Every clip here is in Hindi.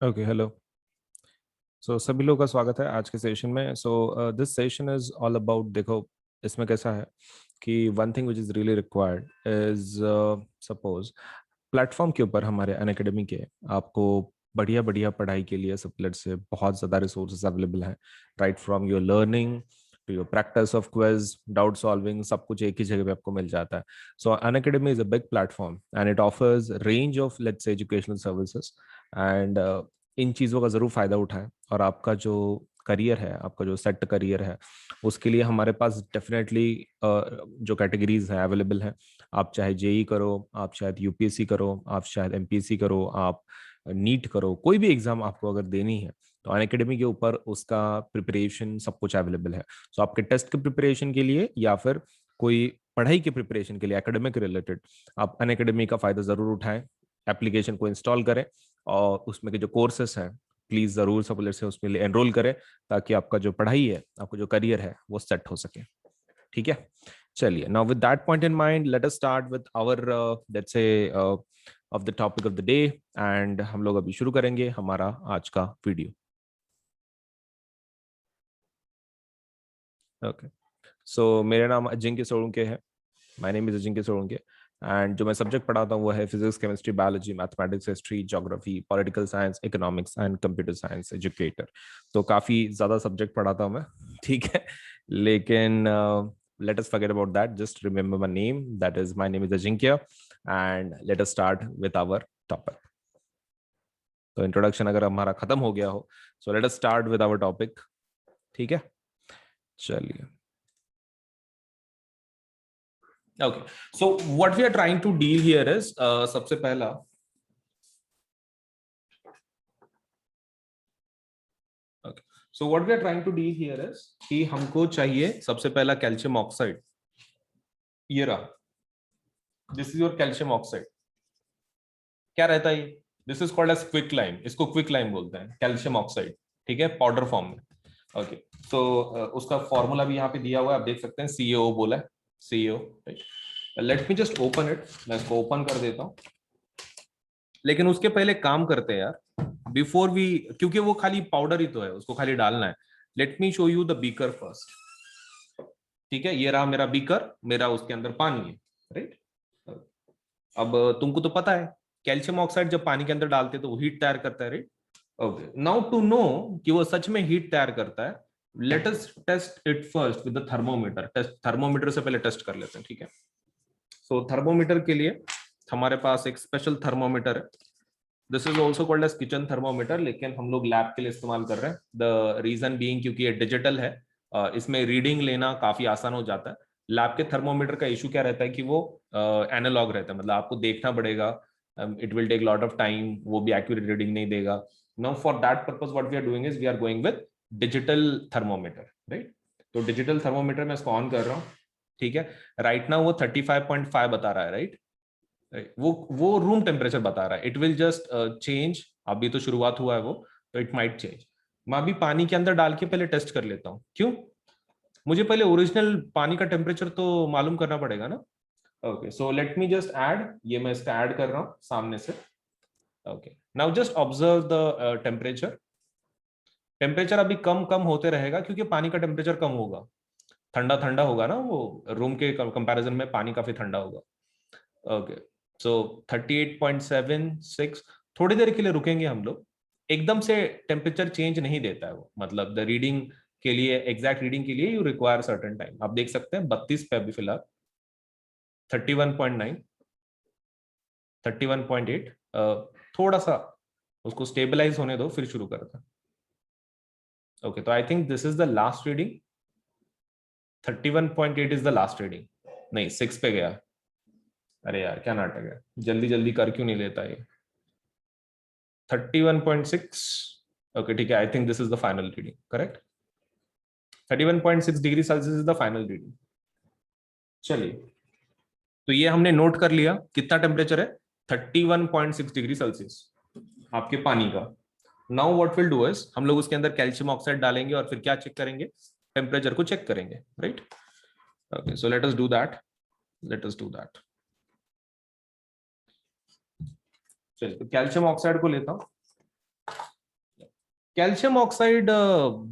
Okay, hello. सो सभी लोगों का स्वागत है आज के सेशन में। This session is all about, देखो इसमें कैसा है कि one thing which is really required is, suppose platform के ऊपर हमारे अनअकैडमी के आपको बढ़िया बढ़िया पढ़ाई के लिए सबलेट से बहुत ज़्यादा रिसोर्सेज अवेलेबल हैं। Right from your learning to your practice of quiz, doubt solving, सब कुछ एक ही जगह पे आपको मिल जाता है। सो Unacademy is a big platform and it offers range of let's say educational services and in चीज़ों का ज़रूर फ़ायदा उठाएं। और आपका जो करियर है, आपका जो सेट करियर है, उसके लिए हमारे पास डेफिनेटली जो कैटेगरीज हैं अवेलेबल हैं। आप चाहे जेई करो, आप शायद यूपीएससी करो, आप शायद एमपीएससी करो, आप नीट करो, कोई भी एग्जाम आपको अगर देनी है तो अनअकैडमी के ऊपर उसका प्रिपरेशन सब कुछ अवेलेबल है। सो आपके टेस्ट के प्रिपरेशन के लिए या फिर कोई पढ़ाई के प्रिपरेशन के लिए एकेडमिक रिलेटेड, आप अनअकैडमी का फ़ायदा ज़रूर उठाएं। एप्लीकेशन को इंस्टॉल करें और उसमें के जो कोर्सेस हैं प्लीज जरूर सबलेट से उसमें एनरोल करें, ताकि आपका जो पढ़ाई है, आपका जो करियर है वो सेट हो सके। ठीक है, चलिए। Now with that point in mind, let us start with our let's say of the topic of the day. And हम लोग अभी शुरू करेंगे हमारा आज का वीडियो। ओके, सो मेरा नाम अजिंक्य सोलंके है। My name is Ajinkya Solanke. And जो मैं सब्जेक्ट पढ़ाता हूँ वो है physics, chemistry, biology, mathematics, history, geography, political science, economics and computer science educator. तो काफ़ी ज़्यादा सब्जेक्ट पढ़ाता हूँ मैं। ठीक है, लेकिन let us forget about that. Just remember my name. That is, my name is Ajinkya. And let us start with our topic. तो इंट्रोडक्शन अगर हमारा खत्म हो गया हो, so let us start with our topic. ठीक है, चलिए। Okay, so what we are trying to deal here is, सबसे पहला okay. So what we are trying to deal here is कि हमको चाहिए सबसे पहला कैल्शियम ऑक्साइड। ये रहा, this is your calcium oxide. क्या रहता है ये? This is called as quick lime. इसको क्विक लाइम बोलते हैं, कैल्शियम ऑक्साइड। ठीक है, पाउडर फॉर्म में। ओके, सो उसका फॉर्मूला भी यहाँ पे दिया हुआ है, आप देख सकते हैं, सीएओ बोला है, CAO. Late me just open it. मैं इसको ओपन कर देता हूँ, लेकिन उसके पहले काम करते हैं यार, बिफोर वी, क्योंकि वो खाली पाउडर ही तो है, उसको खाली डालना है। Late me show you the beaker first. ठीक है, ये रहा मेरा बीकर, मेरा उसके अंदर पानी है, राइट। अब तुमको तो पता है कैल्शियम ऑक्साइड जब पानी के अंदर डालते हैं तो वो हीट तैयार करता है, right. Okay, now to know कि वो सच में हीट तैयार करता है, let us test it first with the thermometer. Test thermometer से पहले टेस्ट कर लेते हैं, ठीक है। सो थर्मोमीटर के लिए हमारे पास एक स्पेशल थर्मोमीटर है। This is also called as kitchen thermometer, लेकिन हम लोग लैब के लिए इस्तेमाल कर रहे हैं। द रीजन बीइंग क्योंकि ये डिजिटल है, इसमें रीडिंग लेना काफी आसान हो जाता है। लैब के थर्मोमीटर का इशू क्या रहता है कि वो एनालॉग रहता है, मतलब आपको देखना पड़ेगा, it will take lot of time, वो भी एक्यूरेट रीडिंग नहीं देगा। Now for that purpose what we are doing is we are going with digital thermometer, right. तो डिजिटल थर्मोमीटर मैं इसको ऑन कर रहा हूँ, ठीक है। राइट नाउ वो 35.5 बता रहा है, राइट। वो रूम टेम्परेचर बता रहा है। इट विल जस्ट चेंज, अभी तो शुरुआत हुआ है वो, तो इट माइट चेंज। मैं अभी पानी के अंदर डाल के पहले टेस्ट कर लेता हूँ। क्यों? मुझे पहले ओरिजिनल पानी का टेम्परेचर तो मालूम करना पड़ेगा ना। Okay, so let me just add, ये मैं इसका ऐड कर रहा हूँ सामने से। Okay, now just observe the temperature. Temperature अभी कम कम होते रहेगा क्योंकि पानी का टेम्परेचर कम होगा, ठंडा ठंडा होगा ना, वो रूम के कंपैरिजन में पानी काफी ठंडा होगा। ओके, सो 38.76। थोड़ी देर के लिए रुकेंगे हम लोग, एकदम से टेम्परेचर चेंज नहीं देता है वो, मतलब द रीडिंग के लिए, एग्जैक्ट रीडिंग के लिए यू रिक्वायर सर्टेन टाइम। आप देख सकते हैं 32 पे अभी फिलहाल, 31.9, 31.8। थोड़ा सा उसको स्टेबलाइज होने दो, फिर शुरू करते हैं। ओके, तो I think this is the last reading. 31.8 is the last reading. नहीं, 6 पे गया। अरे यार क्या नाटक है, जल्दी जल्दी कर क्यों नहीं लेता ये। 31.6। ओके ठीक है, I think this is the final reading, correct. 31.6 degree Celsius is the final reading. चलिए, तो ये हमने नोट कर लिया कितना टेम्परेचर है, 31.6 डिग्री सेल्सियस आपके पानी का। Now what will do is, हम लोग उसके अंदर कैल्शियम ऑक्साइड डालेंगे और फिर क्या चेक करेंगे, टेम्परेचर को चेक करेंगे, right. Okay, so late us do that, late us do that. चलिए, तो कैल्शियम ऑक्साइड को लेता हूं। कैल्शियम ऑक्साइड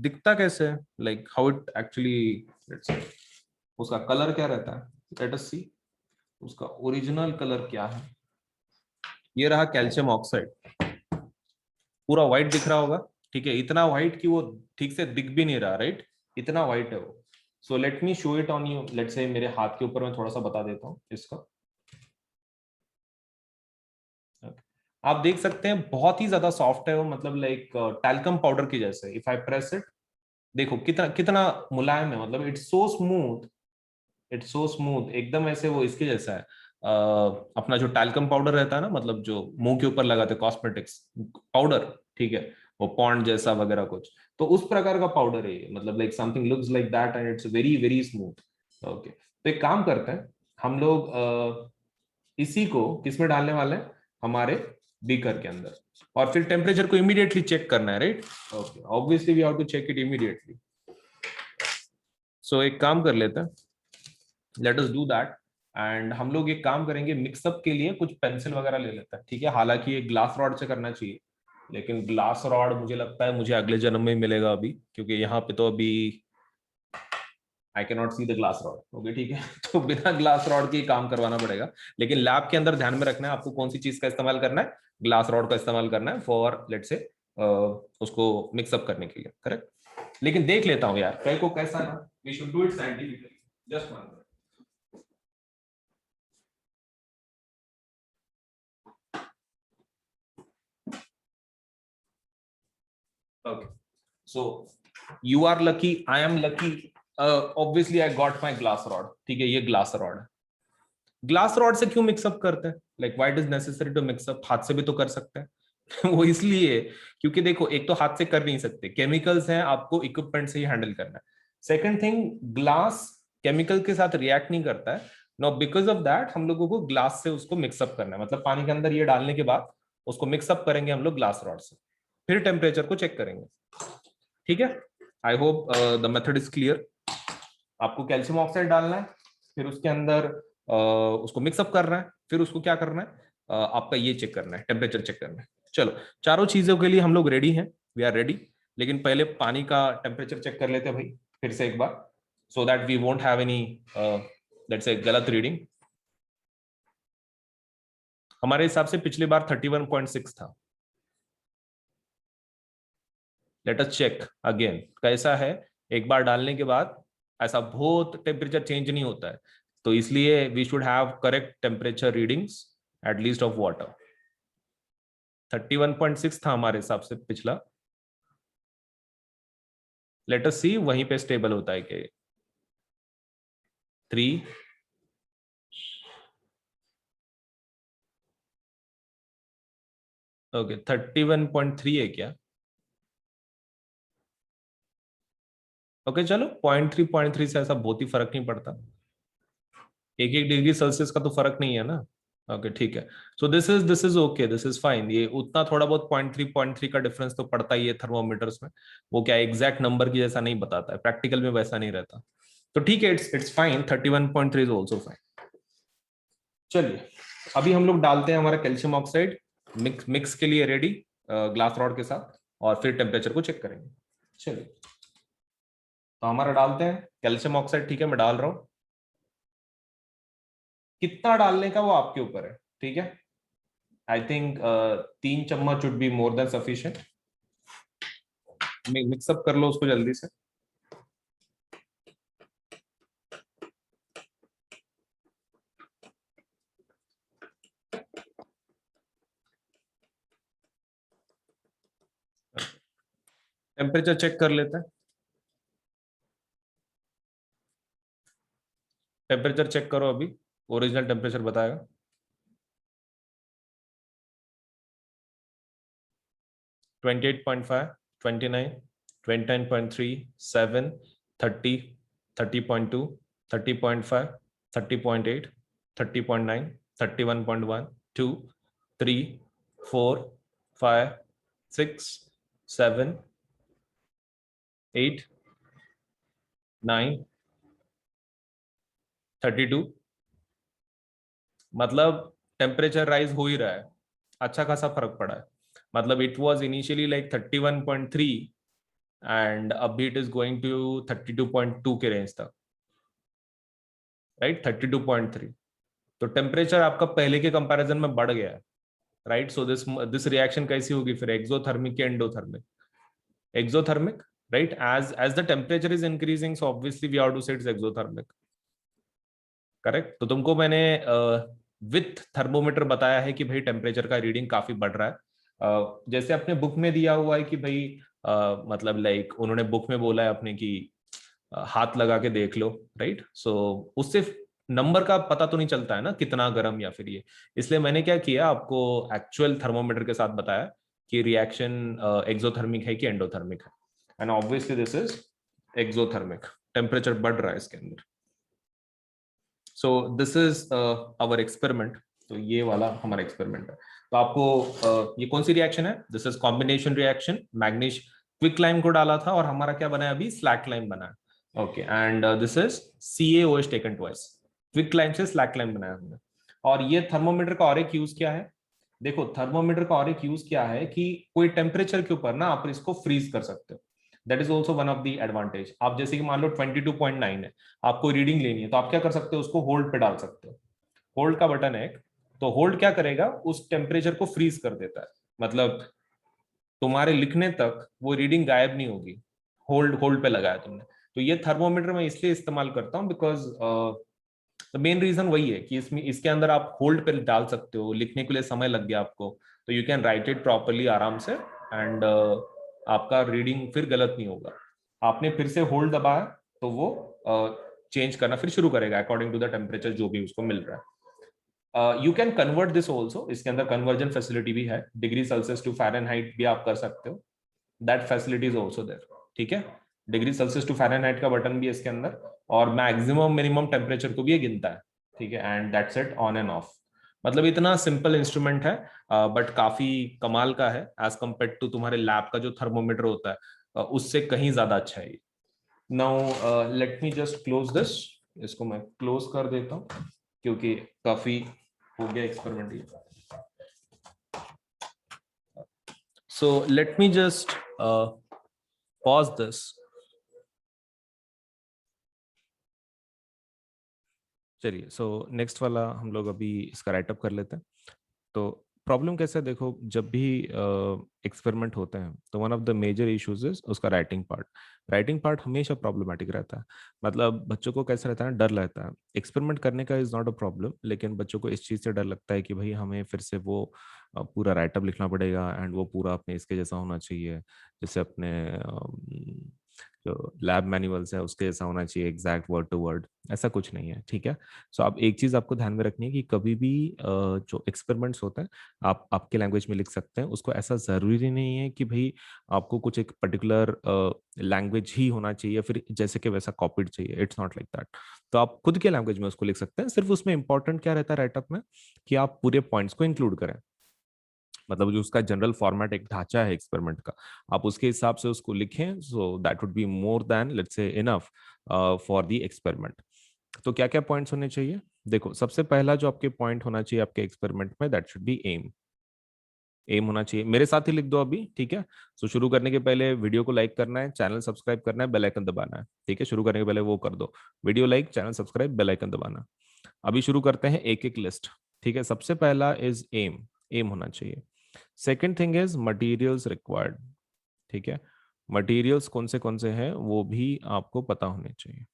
दिखता कैसे है, लाइक हाउ इट एक्चुअली, उसका कलर क्या रहता है, लेट अस सी उसका ओरिजिनल कलर क्या है। ये रहा कैल्शियम ऑक्साइड, पूरा व्हाइट दिख रहा होगा, ठीक है, इतना व्हाइट कि वो ठीक से दिख भी नहीं रहा, राइट, इतना व्हाइट है वो। So let me show it on you, let say मेरे हाथ के ऊपर मैं थोड़ा सा बता देता हूँ इसका। आप देख सकते हैं बहुत ही ज्यादा सॉफ्ट है वो, मतलब लाइक टैल्कम पाउडर की जैसे, इफ आई प्रेस इट, देखो कितना कितना मुलायम है, मतलब it's so smooth, it's so smooth, एकदम ऐसे वो इसके जैसा है। अपना जो टैल्कम पाउडर रहता है ना, मतलब जो मुंह के ऊपर लगाते कॉस्मेटिक्स पाउडर, ठीक है, वो पॉन्ड जैसा वगैरह कुछ, तो उस प्रकार का पाउडर है ये, मतलब like something looks like that and it's very very smooth. Okay, तो एक काम करते हैं हम लोग, इसी को किसमें डालने वाले हैं, हमारे बीकर के अंदर, और फिर टेम्परेचर को इमीडिएटली चेक करना है, right. Okay, obviously we have to check it immediately. So एक काम कर लेते हैं, let us do that. And हम लोग एक काम करेंगे, मिक्सअप के लिए कुछ पेंसिल वगैरह ले लेते हैं, ठीक है, हालांकि ये ग्लास रॉड से करना चाहिए, लेकिन ग्लास रॉड मुझे लगता है मुझे अगले जन्म में मिलेगा अभी, क्योंकि यहाँ पे तो अभी I can not see the glass rod, okay ठीक है। तो बिना ग्लास रॉड के ही काम करवाना पड़ेगा, लेकिन लैब के अंदर ध्यान में रखना है आपको कौन सी चीज का इस्तेमाल करना है, ग्लास रॉड का इस्तेमाल करना है फॉर लेट से उसको मिक्सअप करने के लिए, करेक्ट। लेकिन देख लेता हूँ यार कहीं को कैसा ना, we should do it scientifically, just one. Okay. So you are lucky, I am lucky. Obviously, I got my glass rod. ठीक है, ये glass rod है। ग्लास रॉड से क्यों मिक्सअप करते हैं, like why it is necessary to mix up, हाथ से भी तो कर सकते हैं। वो इसलिए क्योंकि देखो, एक तो हाथ से कर नहीं सकते, केमिकल्स हैं, आपको इक्विपमेंट से ही हैंडल करना है। सेकंड थिंग, ग्लास केमिकल के साथ रिएक्ट नहीं करता है, नो बिकॉज ऑफ दैट हम लोगों को ग्लास से उसको मिक्सअप करना है, मतलब पानी के अंदर ये डालने के बाद उसको मिक्सअप करेंगे हम लोग ग्लास रॉड से, फिर टेम्परेचर को चेक करेंगे, ठीक है। I hope the method is clear. आपको कैल्शियम ऑक्साइड डालना है, फिर उसके अंदर उसको मिक्सअप करना है, फिर उसको क्या करना है, आपका ये चेक करना है, टेम्परेचर चेक करना है। चलो, चारों चीजों के लिए हम लोग रेडी हैं, वी आर रेडी, लेकिन पहले पानी का टेम्परेचर चेक कर लेते हैं भाई, फिर से एक बार, so that we won't have any let's say गलत रीडिंग। हमारे हिसाब से पिछली बार 31.6 था। लेट अस चेक अगेन कैसा है। एक बार डालने के बाद ऐसा बहुत टेम्परेचर चेंज नहीं होता है, तो इसलिए we should have correct temperature readings at least of water. 31.6 था हमारे हिसाब से पिछला। लेट अस सी वहीं पे स्टेबल होता है कि 3, ओके 31.3 है क्या, ओके चलो 0.3 से ऐसा बहुत ही फर्क नहीं पड़ता, 1 डिग्री सेल्सियस का तो फर्क नहीं है ना। ओके ठीक है, so this is okay, this is fine, ये उतना थोड़ा बहुत 0.3 का डिफरेंस तो पड़ता ही है थर्मोमीटर्स में, वो क्या एग्जैक्ट नंबर की जैसा नहीं बताता है, प्रैक्टिकल में वैसा नहीं रहता, तो ठीक है, it's fine, 31.3 is also fine. चलिए, अभी हम लोग डालते हैं हमारा कैल्शियम ऑक्साइड, मिक्स के लिए रेडी, ग्लास रॉड के साथ, और फिर टेम्परेचर को चेक करेंगे। चलिए, तो हमारा डालते हैं कैल्शियम ऑक्साइड, ठीक है, मैं डाल रहा हूं, कितना डालने का वो आपके ऊपर है, ठीक है। आई थिंक 3 चम्मच would be more than sufficient, mix up कर लो उसको जल्दी से। टेम्परेचर चेक कर लेते हैं, टेम्परेचर चेक करो अभी, ओरिजिनल टेम्परेचर बताएगा। 28.5, 29, 29.3, 7, 30, 30.2, 30.5, 30.8, 30.9, 31.1, 2, 3, 4, 5, 6, 7, 8, 9, 32, मतलब टेम्परेचर राइज हो ही रहा है, अच्छा खासा फर्क पड़ा है। मतलब it was initially like 31.3 and अभी इट इज गोइंग टू 32.2 के रेंज तक, राइट 32.3। तो टेम्परेचर आपका पहले के कंपैरिजन में बढ़ गया है, राइट। सो दिस रिएक्शन कैसी होगी फिर, एक्सोथर्मिक या endothermic? Exothermic, right. As the temperature is increasing, so obviously we have to say it's exothermic, correct. तो तुमको मैंने विथ थर्मोमीटर बताया है कि भाई टेम्परेचर का रीडिंग काफी बढ़ रहा है। जैसे अपने बुक में दिया हुआ है कि भाई मतलब लाइक उन्होंने बुक में बोला है अपने कि हाथ लगा के देख लो, राइट। सो उससे नंबर का पता तो नहीं चलता है ना कितना गर्म या फिर ये, इसलिए मैंने क्या किया आपको एक्चुअल थर्मोमीटर के साथ बताया कि रिएक्शन एक्सोथर्मिक है कि एंडोथर्मिक है। And obviously this is exothermic, temperature बढ़ रहा है इसके अंदर। So this is our experiment. तो ये वाला हमारा एक्सपेरिमेंट है। तो आपको ये कौन सी रिएक्शन है? This is combination reaction. मैग्नीश क्विक लाइम को डाला था और हमारा क्या बना है अभी? स्लैक लाइम बना है। Okay, and this is CaOH taken twice. Quick lime से स्लैक लाइम बनाया हमने। और ये थर्मोमीटर का और एक यूज क्या है? देखो थर्मोमीटर का और एक यूज क्या है कि कोई टेम्परेचर के ऊपर ना आप इसको फ्रीज कर सकते हो। That is also one of the advantage. आप जैसे कि मान लो 22.9 है, आपको रीडिंग लेनी है, तो आप क्या कर सकते हो? उसको होल्ड पे डाल सकते हो। होल्ड का बटन है एक, तो होल्ड क्या करेगा? उस टेम्परेचर को फ्रीज कर देता है। मतलब तुम्हारे लिखने तक वो रीडिंग गायब नहीं होगी, होल्ड होल्ड पे लगाया तुमने। तो ये थर्मोमीटर मैं इसलिए इस्तेमाल करता हूँ बिकॉज मेन रीजन वही है कि इसमें इसके अंदर आप होल्ड पे डाल सकते हो, लिखने के लिए समय लग गया आपको तो you can write it properly आराम से, एंड आपका रीडिंग फिर गलत नहीं होगा। आपने फिर से होल्ड दबाया तो वो चेंज करना फिर शुरू करेगा अकॉर्डिंग टू द टेम्परेचर जो भी उसको मिल रहा है। You can convert this also, इसके अंदर कन्वर्जन फैसिलिटी भी है, डिग्री सेल्सियस टू फ़ारेनहाइट भी आप कर सकते हो, that facility is also there. ठीक है, डिग्री सेल्सियस टू फ़ारेनहाइट का बटन भी है इसके अंदर, और मैक्सिमम मिनिमम टेम्परेचर को भी ये गिनता है। ठीक है, and that's it, on end of. मतलब इतना सिंपल इंस्ट्रूमेंट है, बट काफी कमाल का है एज कम्पेयर टू तुम्हारे लैब का जो थर्मोमीटर होता है, उससे कहीं ज्यादा अच्छा है। Now let me just close this, इसको मैं क्लोज कर देता हूँ क्योंकि काफी हो गया एक्सपेरिमेंट ये। सो let me just pause this. चलिए, सो नेक्स्ट वाला हम लोग अभी इसका राइटअप कर लेते हैं। तो प्रॉब्लम कैसा है, देखो जब भी एक्सपेरिमेंट होते हैं तो one of the major issues is उसका राइटिंग पार्ट। राइटिंग पार्ट हमेशा प्रॉब्लमेटिक रहता है। मतलब बच्चों को कैसा रहता है, डर रहता है। एक्सपेरिमेंट करने का इज नॉट अ प्रॉब्लम, लेकिन बच्चों को इस चीज़ से डर लगता है कि भाई हमें फिर से वो पूरा राइटअप लिखना पड़ेगा एंड वो पूरा अपने इसके जैसा होना चाहिए, जैसे अपने जो लैब मैनुअल्स है उसके जैसा होना चाहिए, एग्जैक्ट वर्ड टू वर्ड। ऐसा कुछ नहीं है, ठीक है। सो आप एक चीज आपको ध्यान में रखनी है कि कभी भी जो एक्सपेरिमेंट्स होता है आप आपके लैंग्वेज में लिख सकते हैं उसको। ऐसा जरूरी नहीं है कि भाई आपको कुछ एक पर्टिकुलर लैंग्वेज ही होना चाहिए फिर जैसे कि वैसा कॉपीड चाहिए। It's not like that. तो आप खुद के लैंग्वेज में उसको लिख सकते हैं। सिर्फ उसमें इंपॉर्टेंट क्या रहता है राइटअप में, कि आप पूरे पॉइंट्स को इंक्लूड करें। मतलब जो उसका जनरल फॉर्मेट एक ढांचा है एक्सपेरिमेंट का, आप उसके हिसाब से उसको लिखें, so that would be more then let's say enough for the experiment. तो क्या क्या पॉइंट्स होने चाहिए? देखो सबसे पहला जो आपके पॉइंट होना चाहिए आपके एक्सपेरिमेंट में, that should be aim. Aim होना चाहिए, मेरे साथ ही लिख दो अभी, ठीक है। सो शुरू करने के पहले वीडियो को लाइक करना है, चैनल सब्सक्राइब करना है, बेल आइकन दबाना है, ठीक है। शुरू करने के पहले वो कर दो, video like, channel subscribe, bell icon दबाना। अभी शुरू करते हैं एक एक लिस्ट, ठीक है। सबसे पहला इज एम, एम होना चाहिए। Second thing is materials required, ठीक है। मटीरियल्स कौन से हैं वो भी आपको पता होने चाहिए।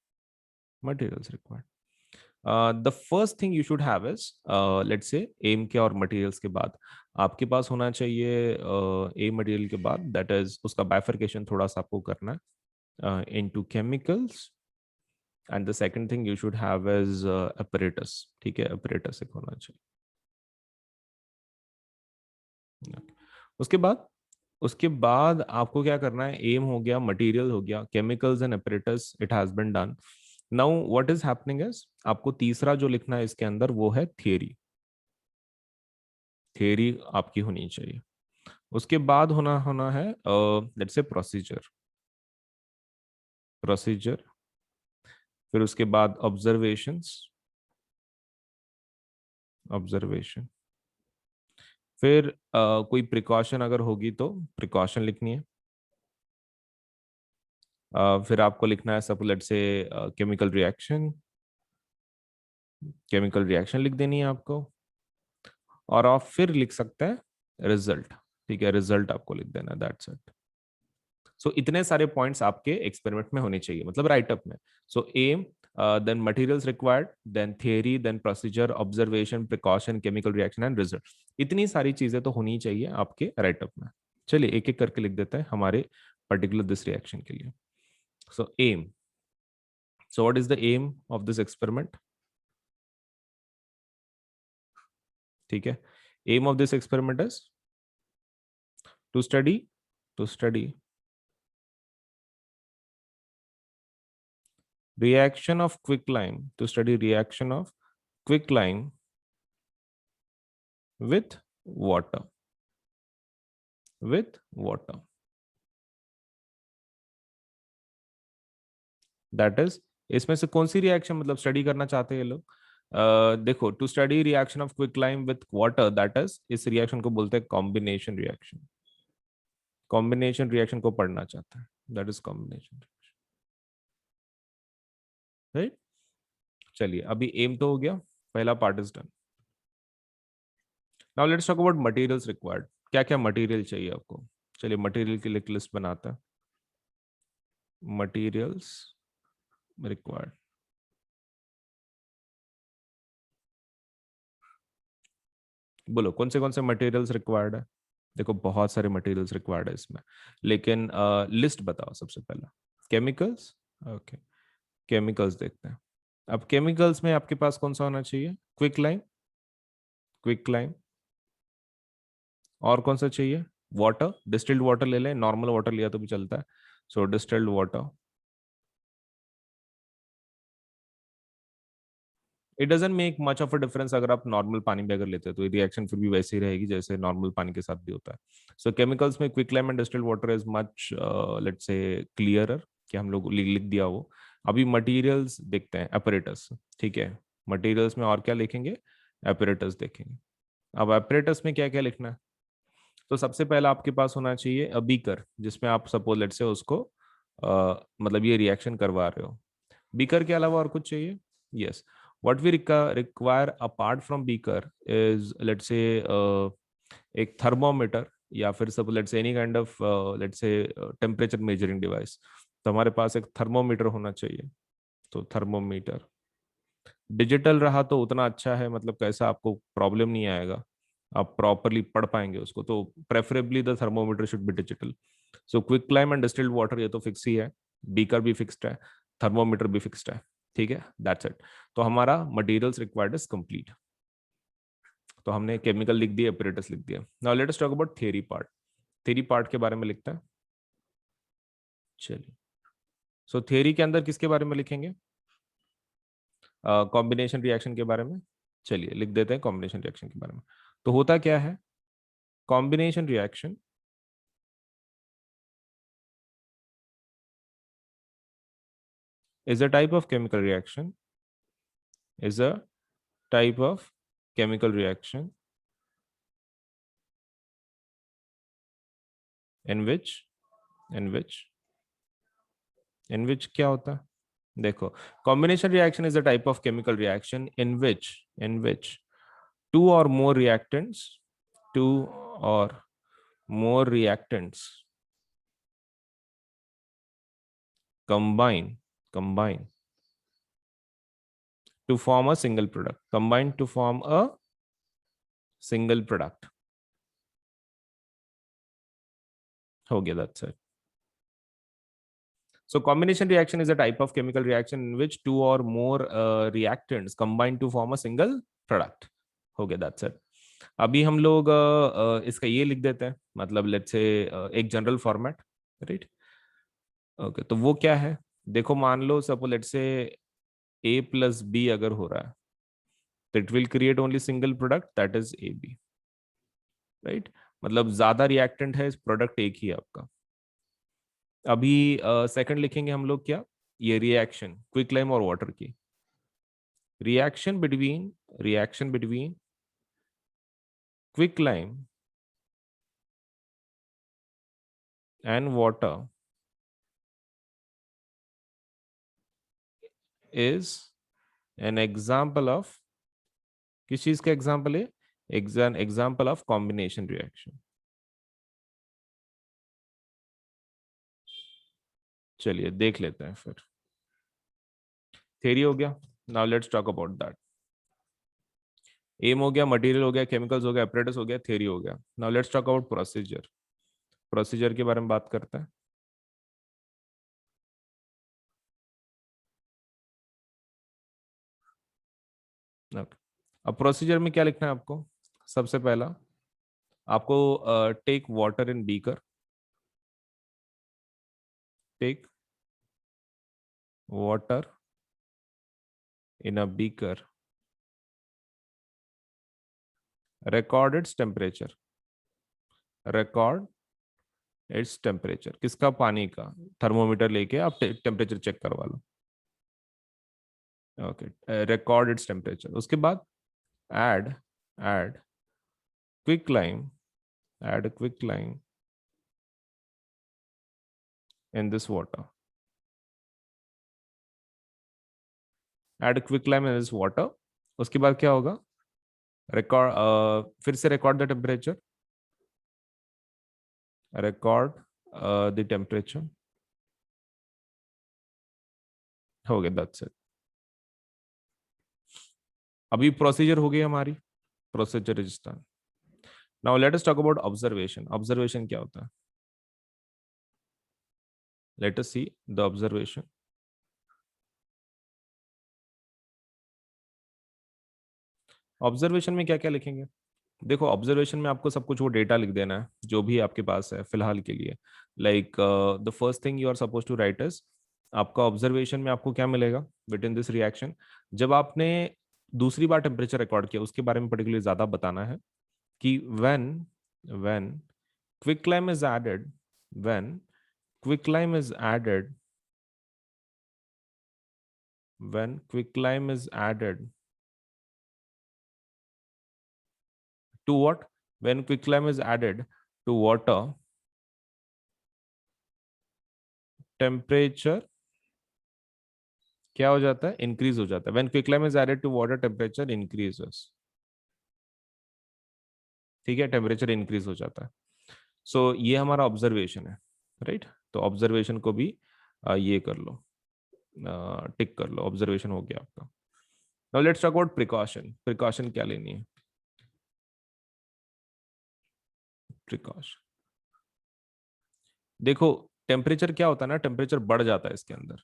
Materials required, the first thing you should have is, let's say aim के और मटेरियल्स के बाद आपके पास होना चाहिए ए मटेरियल के बाद, दैट इज उसका बाइफरकेशन थोड़ा सा आपको करना है into chemicals. And the second thing you should have is apparatus, ठीक है। अपरेटस एक होना चाहिए। उसके बाद आपको क्या करना है, एम हो गया, मटेरियल हो गया, chemicals and apparatus, it has been done. Now what is happening is, आपको तीसरा जो लिखना है इसके अंदर वो है थियरी। थियरी आपकी होनी चाहिए। उसके बाद होना होना है लेट्स से प्रोसीजर। प्रोसीजर, फिर उसके बाद ऑब्जर्वेशंस। ऑब्जर्वेशन, फिर कोई प्रिकॉशन अगर होगी तो प्रिकॉशन लिखनी है। फिर आपको लिखना है suppose let's say chemical reaction, chemical reaction लिख देनी है आपको। और आप फिर लिख सकते हैं रिजल्ट। ठीक है, रिजल्ट आपको लिख देना, दैट्स इट। सो इतने सारे पॉइंट्स आपके एक्सपेरिमेंट में होने चाहिए, मतलब राइटअप में। So aim, then materials required, then theory, then procedure, observation, precaution, chemical reaction and result. इतनी सारी चीजें तो होनी चाहिए आपके राइटअप में। चलिए एक एक करके लिख देते हैं हमारे पर्टिकुलर दिस रिएक्शन के लिए। So aim, so what is the aim of this experiment? ठीक है, aim of this experiment is to study, to study reaction of quicklime, to study reaction of quicklime with water, with water, that is, इसमें से कौन सी रिएक्शन मतलब स्टडी करना चाहते हैं ये लोग? देखो, to study reaction of quicklime with water, that is, इस रिएक्शन को बोलते हैं कॉम्बिनेशन रिएक्शन। कॉम्बिनेशन रिएक्शन को पढ़ना चाहता है, दैट इज कॉम्बिनेशन, राइट। चलिए अभी एम तो हो गया, पहला part is done. Now let's talk about materials required. क्या क्या मटेरियल चाहिए आपको? चलिए मटेरियल की लिस्ट बनाता है। मटेरियल्स रिक्वायर्ड, बोलो कौन से मटेरियल्स रिक्वायर्ड है? देखो बहुत सारे मटेरियल्स रिक्वायर्ड है इसमें, लेकिन लिस्ट बताओ सबसे पहला। केमिकल्स, ओके, केमिकल्स देखते हैं। अब केमिकल्स में आपके पास कौन सा होना चाहिए? Quick lime, quick lime. और कौन सा चाहिए? वाटर, डिस्टिल्ड वाटर ले लें, नॉर्मल वाटर लिया तो भी चलता है। So distilled water. It doesn't make much of a difference, अगर आप नॉर्मल पानी भी अगर लेते हैं तो रिएक्शन फिर भी वैसे ही रहेगी जैसे नॉर्मल पानी के साथ भी होता है। सो केमिकल्स में quick lime and distilled water is much let's say clearer, कि हम लोग लिख दिया वो। अभी मटेरियल्स देखते हैं, अपरेटस। ठीक है, मटेरियल्स में और क्या लिखेंगे? अपरेटस देखेंगे। अब अपरेटस में क्या क्या लिखना है? तो सबसे पहला आपके पास होना चाहिए बीकर, जिसमें आप सपोज लेट्स से उसको मतलब ये रिएक्शन करवा रहे हो। बीकर के अलावा और कुछ चाहिए? Yes, what we require apart from beaker is let's say एक थर्मोमीटर, या फिर सब let's any kind of let's say temperature measuring device. तो हमारे पास एक थर्मोमीटर होना चाहिए, तो थर्मोमीटर। डिजिटल रहा तो उतना अच्छा है, मतलब कैसा आपको प्रॉब्लम नहीं आएगा, आप प्रॉपरली पढ़ पाएंगे उसको, तो preferably the thermometer should be digital. So quick climb and distilled water ये तो फिक्स ही है, बीकर भी फिक्स्ड है, थर्मोमीटर भी फिक्स्ड है। ठीक है, दैट्स इट। तो हमारा मटेरियल्स रिक्वायर्ड इज कंप्लीट। तो हमने केमिकल लिख दिया, अपरेटस लिख दिया। Now let us talk about theory part. Theory part के बारे में लिखते हैं। चलिए, सो थियरी के अंदर किसके बारे में लिखेंगे? कॉम्बिनेशन रिएक्शन के बारे में। चलिए लिख देते हैं कॉम्बिनेशन रिएक्शन के बारे में। तो होता क्या है? Combination reaction is a type of chemical reaction, is a type of chemical reaction in which in which in which क्या होता है? देखो, combination reaction is a type of chemical reaction in which two or more reactants, two or more reactants combine to form a single product, combine to form a single product. हो गया, that's it. So combination reaction is a type of chemical reaction in which two or more reactants combine to form a single product. हो गया, that's it. अभी हम लोग इसका ये लिख देते हैं, मतलब लेट्स से एक जनरल फॉर्मेट, राइट। ओके, तो वो क्या है? देखो मान लो suppose let's say A plus B अगर हो रहा है, तो it will create only single product, that is A B, right. मतलब ज्यादा रिएक्टेंट है, प्रोडक्ट एक ही है आपका। अभी सेकंड लिखेंगे हम लोग क्या? ये रिएक्शन क्विक लाइम और वाटर की, reaction between quick lime and water is an example of, किस चीज का एग्जाम्पल है? Example of combination reaction. चलिए देख लेते हैं फिर। थ्योरी हो गया, now let's talk about that. Aim हो गया, मटेरियल हो गया, केमिकल्स हो गया, एपरेटस हो गया, थ्योरी हो गया। Now let's talk about procedure. Procedure के बारे में बात करते हैं। Okay. अब प्रोसीजर में क्या लिखना है आपको? सबसे पहला आपको take water in beaker, take water in a beaker, record its temperature, record its temperature। किसका? पानी का। थर्मोमीटर लेके आप टेम्परेचर चेक करवा लो। Okay, record its temperature. उसके बाद add add quicklime, add quicklime in this water, add quicklime in this water. उसके बाद क्या होगा? रिकॉर्ड, फिर से record the temperature, record the temperature. हो गया, दैट्स इट। अभी प्रोसीजर हो गई हमारी, procedure register. Now let us talk about observation. Observation क्या होता है? Let us see the observation. Observation में क्या क्या लिखेंगे? देखो, ऑब्जर्वेशन में आपको सब कुछ वो डेटा लिख देना है जो भी आपके पास है फिलहाल के लिए। Like the first thing you are suppose to write is, आपका ऑब्जर्वेशन में आपको क्या मिलेगा विद इन दिस रिएक्शन। जब आपने दूसरी बार टेम्परेचर रिकॉर्ड किया उसके बारे में पर्टिकुलरली ज्यादा बताना है कि when quicklime is added, when quicklime is added, when quicklime is added to what? When quicklime is added to water, temperature क्या हो जाता है? इंक्रीज हो जाता है। When quicklime is added to water, temperature increases। ठीक है, टेम्परेचर इंक्रीज हो जाता है। सो ये हमारा ऑब्जर्वेशन है, राइट? तो ऑब्जर्वेशन को भी ये कर लो, टिक कर लो। ऑब्जर्वेशन हो गया आपका। Now let's talk about precaution. Precaution क्या लेनी है? प्रिकॉशन, देखो टेम्परेचर क्या होता है ना, टेम्परेचर बढ़ जाता है इसके अंदर।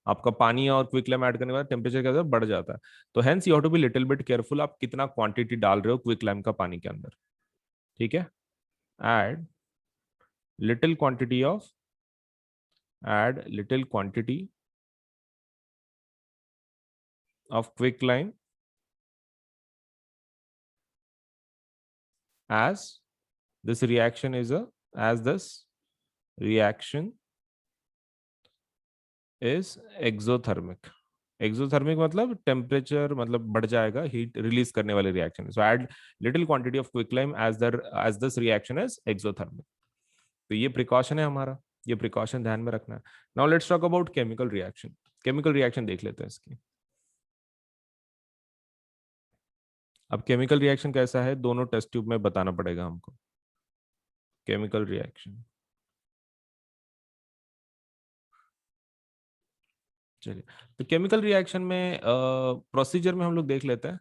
आपका पानी और क्विकलैम ऐड करने के बाद टेम्परेचर क्या होता है? बढ़ जाता है। तो hence you have to be little bit careful, आप कितना क्वांटिटी डाल रहे हो क्विकलैम का पानी के अंदर। ठीक है, add little quantity of, add little quantity of quicklime as this reaction is a as this reaction is exothermic। Exothermic मतलब टेम्परेचर मतलब बढ़ जाएगा, हीट रिलीज करने वाले reaction. So add little quantity of quicklime as this reaction is exothermic. तो ये प्रिकॉशन है हमारा, ये प्रिकॉशन ध्यान में रखना है। Now let's talk about chemical reaction. Chemical reaction देख लेते हैं इसकी। अब केमिकल रिएक्शन कैसा है, दोनों टेस्ट ट्यूब में बताना पड़ेगा हमको। केमिकल रिएक्शन, चलिए तो केमिकल रिएक्शन में प्रोसीजर में हम लोग देख लेते हैं।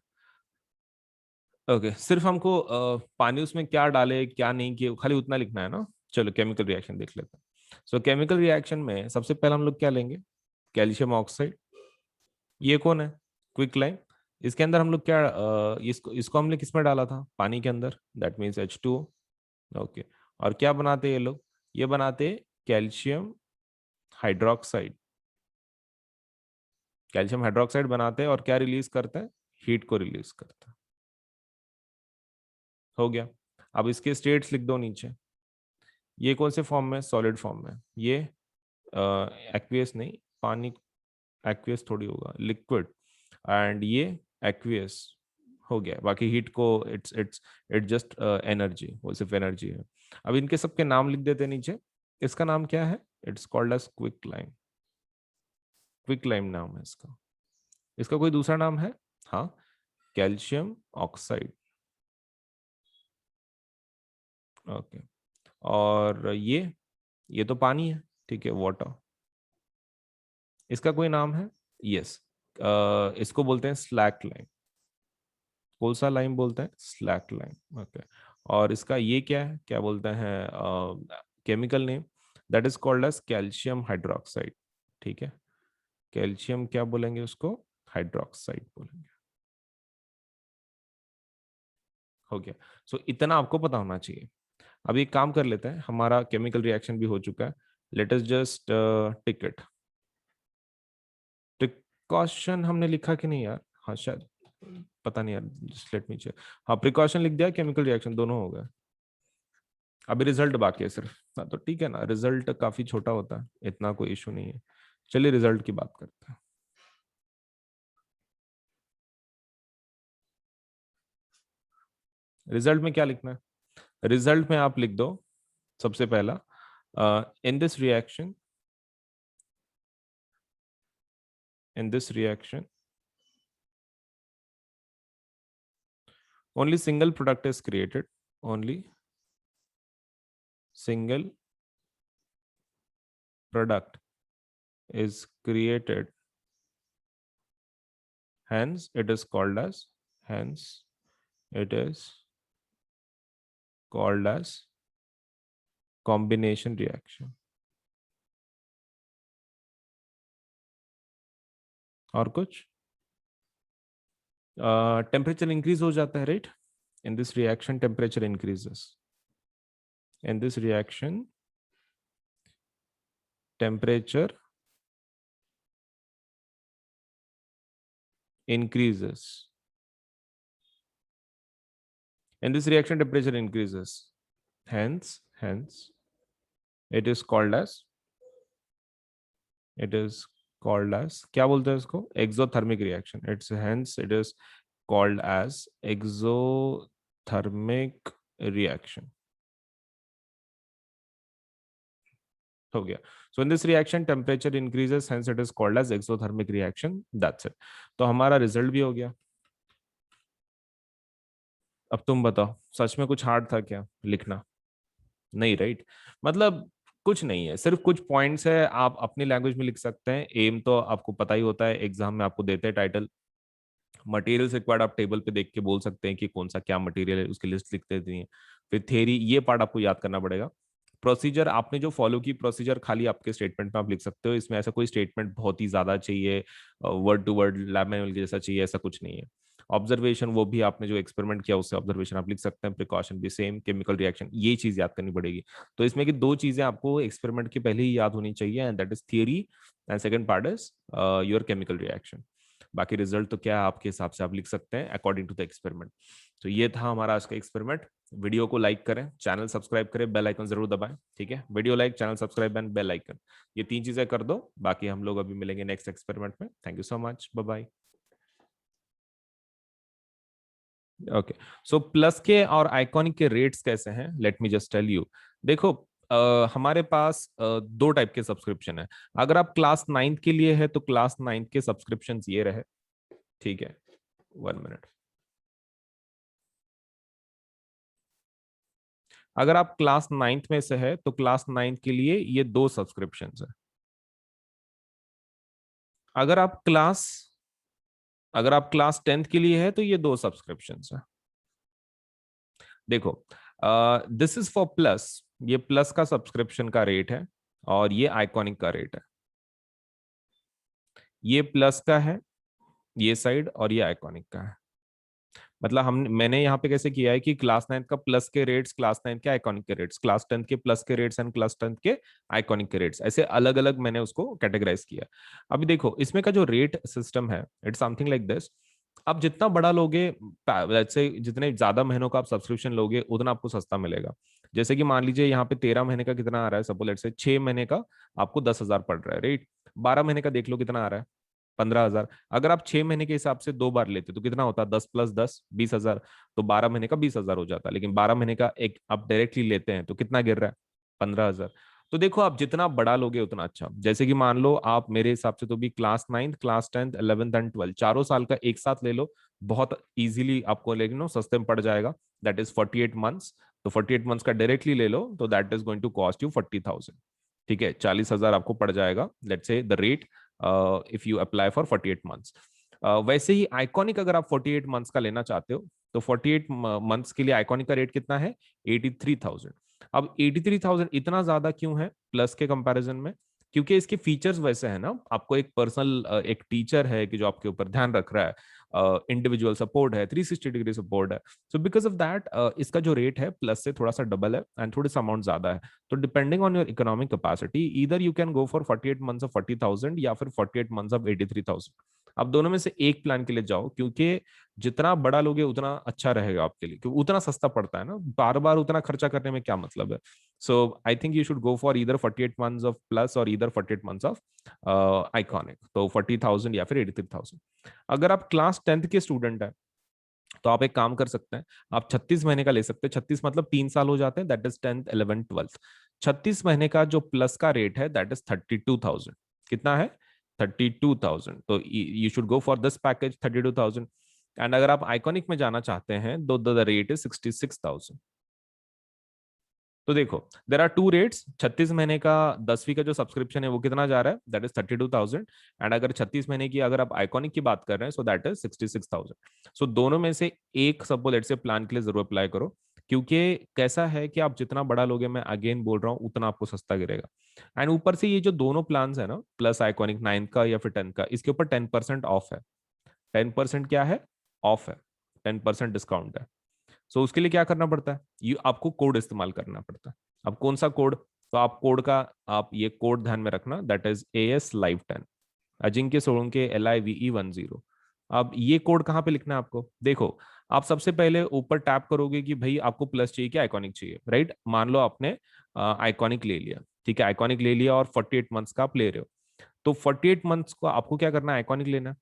ओके, सिर्फ हमको पानी उसमें क्या डाले क्या नहीं किए खाली उतना लिखना है ना। चलो केमिकल रिएक्शन देख लेते हैं। सो केमिकल रिएक्शन में सबसे पहले हम लोग क्या लेंगे? Calcium oxide. ये कौन है? Quick lime. इसके अंदर हम लोग क्या इसको हमने किस में डाला था? पानी के अंदर, दैट मीन्स H2O। ओके, और क्या बनाते ये लोग? ये बनाते कैल्शियम हाइड्रोक्साइड। कैल्शियम हाइड्रोक्साइड बनाते हैं और क्या रिलीज करते हैं? हीट को रिलीज करते हैं। हो गया। अब इसके स्टेट्स लिख दो नीचे। ये कौन से फॉर्म में? सॉलिड फॉर्म में। ये एक्वियस नहीं, पानी एक्वियस थोड़ी होगा, लिक्विड। एंड ये एक्वियस हो गया। बाकी हीट को it's it's it just energy, वो सिर्फ एनर्जी है। अब इनके सबके नाम लिख देते नीचे। इसका नाम क्या है? It's called as quick lime. Quick lime नाम है इसका। इसका कोई दूसरा नाम है? हाँ, कैल्शियम ऑक्साइड। ओके। और ये तो पानी है, ठीक है, वाटर। इसका कोई नाम है? यस, इसको बोलते हैं स्लैक लाइम। कौन सा लाइम बोलते हैं? Slack lime. ओके। और इसका ये क्या है, क्या बोलते हैं chemical name? That is called as calcium hydroxide. ठीक है, कैल्शियम क्या बोलेंगे उसको? हाइड्रोक्साइड बोलेंगे। हो गया। सो इतना आपको पता होना चाहिए। अब एक काम कर लेते हैं, हमारा केमिकल रिएक्शन भी हो चुका है। Let us just tick it. Precaution हमने लिखा कि नहीं यार? हाँ शायद, पता नहीं यार, जस्ट लेट मी चेक। हाँ, प्रिकॉशन लिख दिया, केमिकल रिएक्शन दोनों हो गए। अभी रिजल्ट बाकी है सिर्फ। हाँ तो ठीक है ना, रिजल्ट काफी छोटा होता है, इतना कोई इशू नहीं है। चलिए रिजल्ट की बात करते हैं। रिजल्ट में क्या लिखना है? रिजल्ट में आप लिख दो सबसे पहला, in this reaction, in this reaction only single product is created, only single product is created, hence it is called as, hence it is called as combination reaction. और कुछ? टेम्परेचर इंक्रीज हो जाता है, right? In this reaction temperature increases, in this reaction temperature increases, in this reaction temperature increases, hence it is called as, it is called as, क्या बोलते हैं इसको? exothermic reaction. It's hence it is called as exothermic reaction. हो गया। So in this reaction temperature increases, hence it is called as exothermic reaction. That's it. तो हमारा रिजल्ट भी हो गया। अब तुम बताओ, सच में कुछ हार्ड था क्या लिखना? नहीं, राइट? मतलब कुछ नहीं है, सिर्फ कुछ पॉइंट्स है, आप अपनी लैंग्वेज में लिख सकते हैं। एम तो आपको पता ही होता है, एग्जाम में आपको देते हैं टाइटल। मटेरियल्स रिक्वायर्ड आप टेबल पे देख के बोल सकते हैं कि कौन सा क्या मटेरियल है, उसकी लिस्ट लिख देती है। फिर थ्योरी, ये पार्ट आपको याद करना पड़ेगा। प्रोसीजर आपने जो फॉलो की, प्रोसीजर खाली आपके स्टेटमेंट में आप लिख सकते हो। इसमें ऐसा कोई स्टेटमेंट बहुत ही ज्यादा चाहिए, word to word lab manual के जैसा चाहिए, ऐसा कुछ नहीं है। ऑब्जर्वेशन, वो भी आपने जो एक्सपेरिमेंट किया उससे ऑब्जर्वेशन आप लिख सकते हैं। प्रिकॉशन भी सेम, केमिकल रिएक्शन, ये चीज याद करनी पड़ेगी। तो इसमें की दो चीजें आपको एक्सपेरिमेंट के पहले ही याद होनी चाहिए, and that is theory, and second part is your chemical reaction. बाकी रिजल्ट तो क्या आपके हिसाब से आप लिख सकते हैं अकॉर्डिंग टू द एक्सपेरिमेंट। तो ये था हमारा आज का एक्सपेरिमेंट। वीडियो को लाइक करें, चैनल सब्सक्राइब करें, बेल आइकन जरूर दबाएं। ठीक है, video like, channel subscribe and bell icon, ये तीन चीजें कर दो। बाकी हम लोग अभी मिलेंगे नेक्स्ट एक्सपेरिमेंट में। Thank you so much, bye bye. Okay, so plus के और आइकॉनिक के रेट्स कैसे हैं, let me just tell you. देखो, हमारे पास दो टाइप के सब्सक्रिप्शन है। अगर आप क्लास 9th के लिए है तो क्लास 9th के सब्सक्रिप्शन ये रहे। ठीक है, 1 मिनट। अगर आप क्लास 9th में से है तो क्लास 9th के लिए ये दो सब्सक्रिप्शन है। अगर आप क्लास अगर आप क्लास 10th के लिए है तो ये दो सब्सक्रिप्शन है। देखो, दिस इज फॉर प्लस, ये प्लस का सब्सक्रिप्शन का रेट है, और ये आइकॉनिक का रेट है। ये प्लस का है ये साइड, और ये आइकॉनिक का है। मतलब मैंने यहाँ पे कैसे किया है कि क्लास 9th का प्लस के रेट्स, क्लास 9th के आइकॉनिक के रेट्स, क्लास 10th के प्लस के रेट्स एंड क्लास 10th के आइकॉनिक के रेट्स, ऐसे अलग अलग मैंने उसको कैटेगराइज किया। अभी देखो, इसमें का जो रेट सिस्टम है, इट्स समथिंग लाइक दिस। आप जितना बड़ा लोगे, let's say जितने ज्यादा महीनों का आप सब्सक्रिप्शन लोगे उतना आपको सस्ता मिलेगा। जैसे कि मान लीजिए यहाँ पे 13 महीने का कितना आ रहा है, सपोज लेट्स से 6 महीने का आपको 10,000 पड़ रहा है, राइट? 12 महीने का देख लो कितना आ रहा है, 15,000। अगर आप 6 महीने के हिसाब से दो बार लेते तो कितना होता? 10 + 10 20,000। तो 12 महीने का 20,000 हो जाता। लेकिन 12 महीने का एक आप डायरेक्टली लेते हैं तो कितना गिर रहा है? 15,000। तो देखो आप जितना बड़ा लोगे उतना अच्छा। जैसे कि मान लो आप मेरे हिसाब से तो भी class 9th class 10th 11th and 12th चारों साल का एक साथ ले लो, बहुत इजीली आपको लेकिन नो सस्ते में पड़ जाएगा। That is 48 months. तो 48 मंथ्स का डायरेक्टली ले लो तो that is going to cost you 40,000। ठीक है, 40,000 आपको पड़ जाएगा, let's say the rate, if you apply for 48 months. वैसे ही आइकॉनिक अगर आप 48 मंथ्स का लेना चाहते हो तो 48 मंथ्स के लिए आइकॉनिक का रेट कितना है? 83,000। अब 83,000 इतना ज्यादा क्यों है प्लस के कंपैरिजन में? क्योंकि इसके फीचर्स वैसे हैं ना, आपको एक पर्सनल एक टीचर है कि जो आपके ऊपर ध्यान रख रहा है, इंडिविजुअल सपोर्ट है, 360 डिग्री सपोर्ट है। सो बिकॉज ऑफ दैट इसका जो रेट है प्लस से थोड़ा सा डबल है एंड थोड़ा सा अमाउंट ज्यादा है। तो depending on your economic capacity either you can go for 48 months of 40,000 या फिर 48 मंथ्स ऑफ 83,000। आप दोनों में से एक प्लान के लिए जाओ, क्योंकि जितना बड़ा लोगे उतना अच्छा रहेगा आपके लिए, क्योंकि उतना सस्ता पड़ता है ना, बार बार उतना खर्चा करने में क्या मतलब है। So I think you should go for either 48 months of plus और ईदर 48 मंथ्स ऑफ आइकॉनिक, तो 40,000 या फिर 83,000। अगर आप क्लास 10th के स्टूडेंट है तो आप एक काम कर सकते हैं, आप 36 महीने का ले सकते हैं। 36 मतलब 3 साल हो जाते हैं, that is 10th 11th 12th। 36 महीने का जो प्लस का रेट है दैट इज 32,000। कितना है? 32,000। तो you should go for this package 32,000। And अगर आप आइकॉनिक में जाना चाहते हैं तो द रेट इज 66,000। तो देखो देर आर टू रेट्स। 36 महीने का 10वीं का जो सब्सक्रिप्शन है वो कितना जा रहा है? That is 32,000। एंड अगर 36 महीने की अगर आप आइकॉनिक की बात कर रहे हैं सो दैट इज 66,000। सो दोनों में से एक सपोज लेट्स से प्लान के लिए जरूर अप्लाई करो, क्योंकि कैसा है कि आप जितना बड़ा लोगे, मैं अगेन बोल रहा हूँ, उतना आपको सस्ता गिरेगा। एंड ऊपर से ये जो दोनों प्लान है ना, प्लस आइकॉनिक 9th का या फिर 10th का, इसके ऊपर 10% ऑफ है। 10% क्या है? ऑफ है। 10% डिस्काउंट है। सो उसके लिए क्या करना पड़ता है? ये आपको कोड इस्तेमाल करना पड़ता है। अब कौन सा कोड? तो आप कोड का, आप ये कोड ध्यान में रखना, that is AS Live 10, Ajinkya Solanke LIVE 10। अब ये कोड कहाँ पे लिखना है आपको? देखो आप सबसे पहले ऊपर टैप करोगे कि भाई आपको प्लस चाहिए कि आइकॉनिक चाहिए, राइट? मान लो आपने आइकॉनिक ले लिया, ठीक है, आइकॉनिक ले लिया और 48 मंथ्स का आप ले रहे हो। तो 48 मंथ्स को आपको क्या करना है? आइकॉनिक लेना है।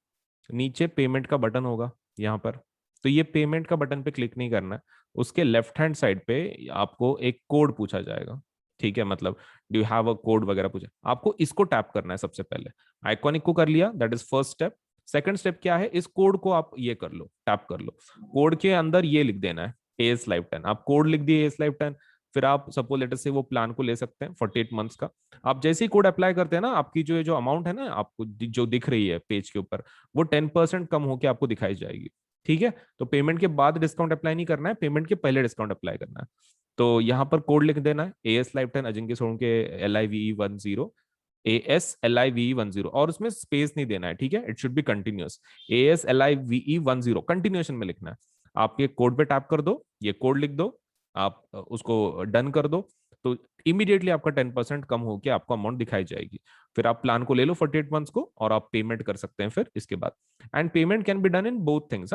नीचे पेमेंट का बटन होगा यहाँ पर, तो ये पेमेंट का बटन पे क्लिक नहीं करना है। उसके लेफ्ट हैंड साइड पे आपको एक कोड पूछा जाएगा, ठीक है, मतलब do you have a code वगैरह पूछा, आपको इसको टैप करना है सबसे पहले। आइकॉनिक को कर लिया, that is first step. Second step क्या है? इस कोड को आप ये कर लो, टैप कर लो। कोड के अंदर ये लिख देना है AS Live 10। आप कोड लिख दिए AS Live 10, फिर आप सपोज लेटर से वो प्लान को ले सकते हैं 48 मंथ्स का। आप जैसे ही कोड अप्लाई करते हैं ना, आपकी जो अमाउंट है ना आपको जो दिख रही है पेज के ऊपर, वो 10% कम होकर आपको दिखाई जाएगी। ठीक है, तो पेमेंट के बाद डिस्काउंट अप्लाई नहीं करना है, पेमेंट के पहले डिस्काउंट अप्लाई करना है। तो यहाँ पर कोड लिख देना है AS Live 10 Ajinkya Solanke LIVE 10, ASLIVE 10, और उसमें स्पेस नहीं देना है, ठीक है, it should be continuous. ASLIVE 10 continuation में लिखना है। आप ये कोड पे टैप कर दो, ये कोड लिख दो, आप उसको डन कर दो, तो इमीडिएटली आपका 10% कम होकर आपको अमाउंट दिखाई जाएगी। फिर आप प्लान को ले लो 48 मंथ्स को और आप पेमेंट कर सकते हैं फिर इसके बाद। And payment can be done in both things.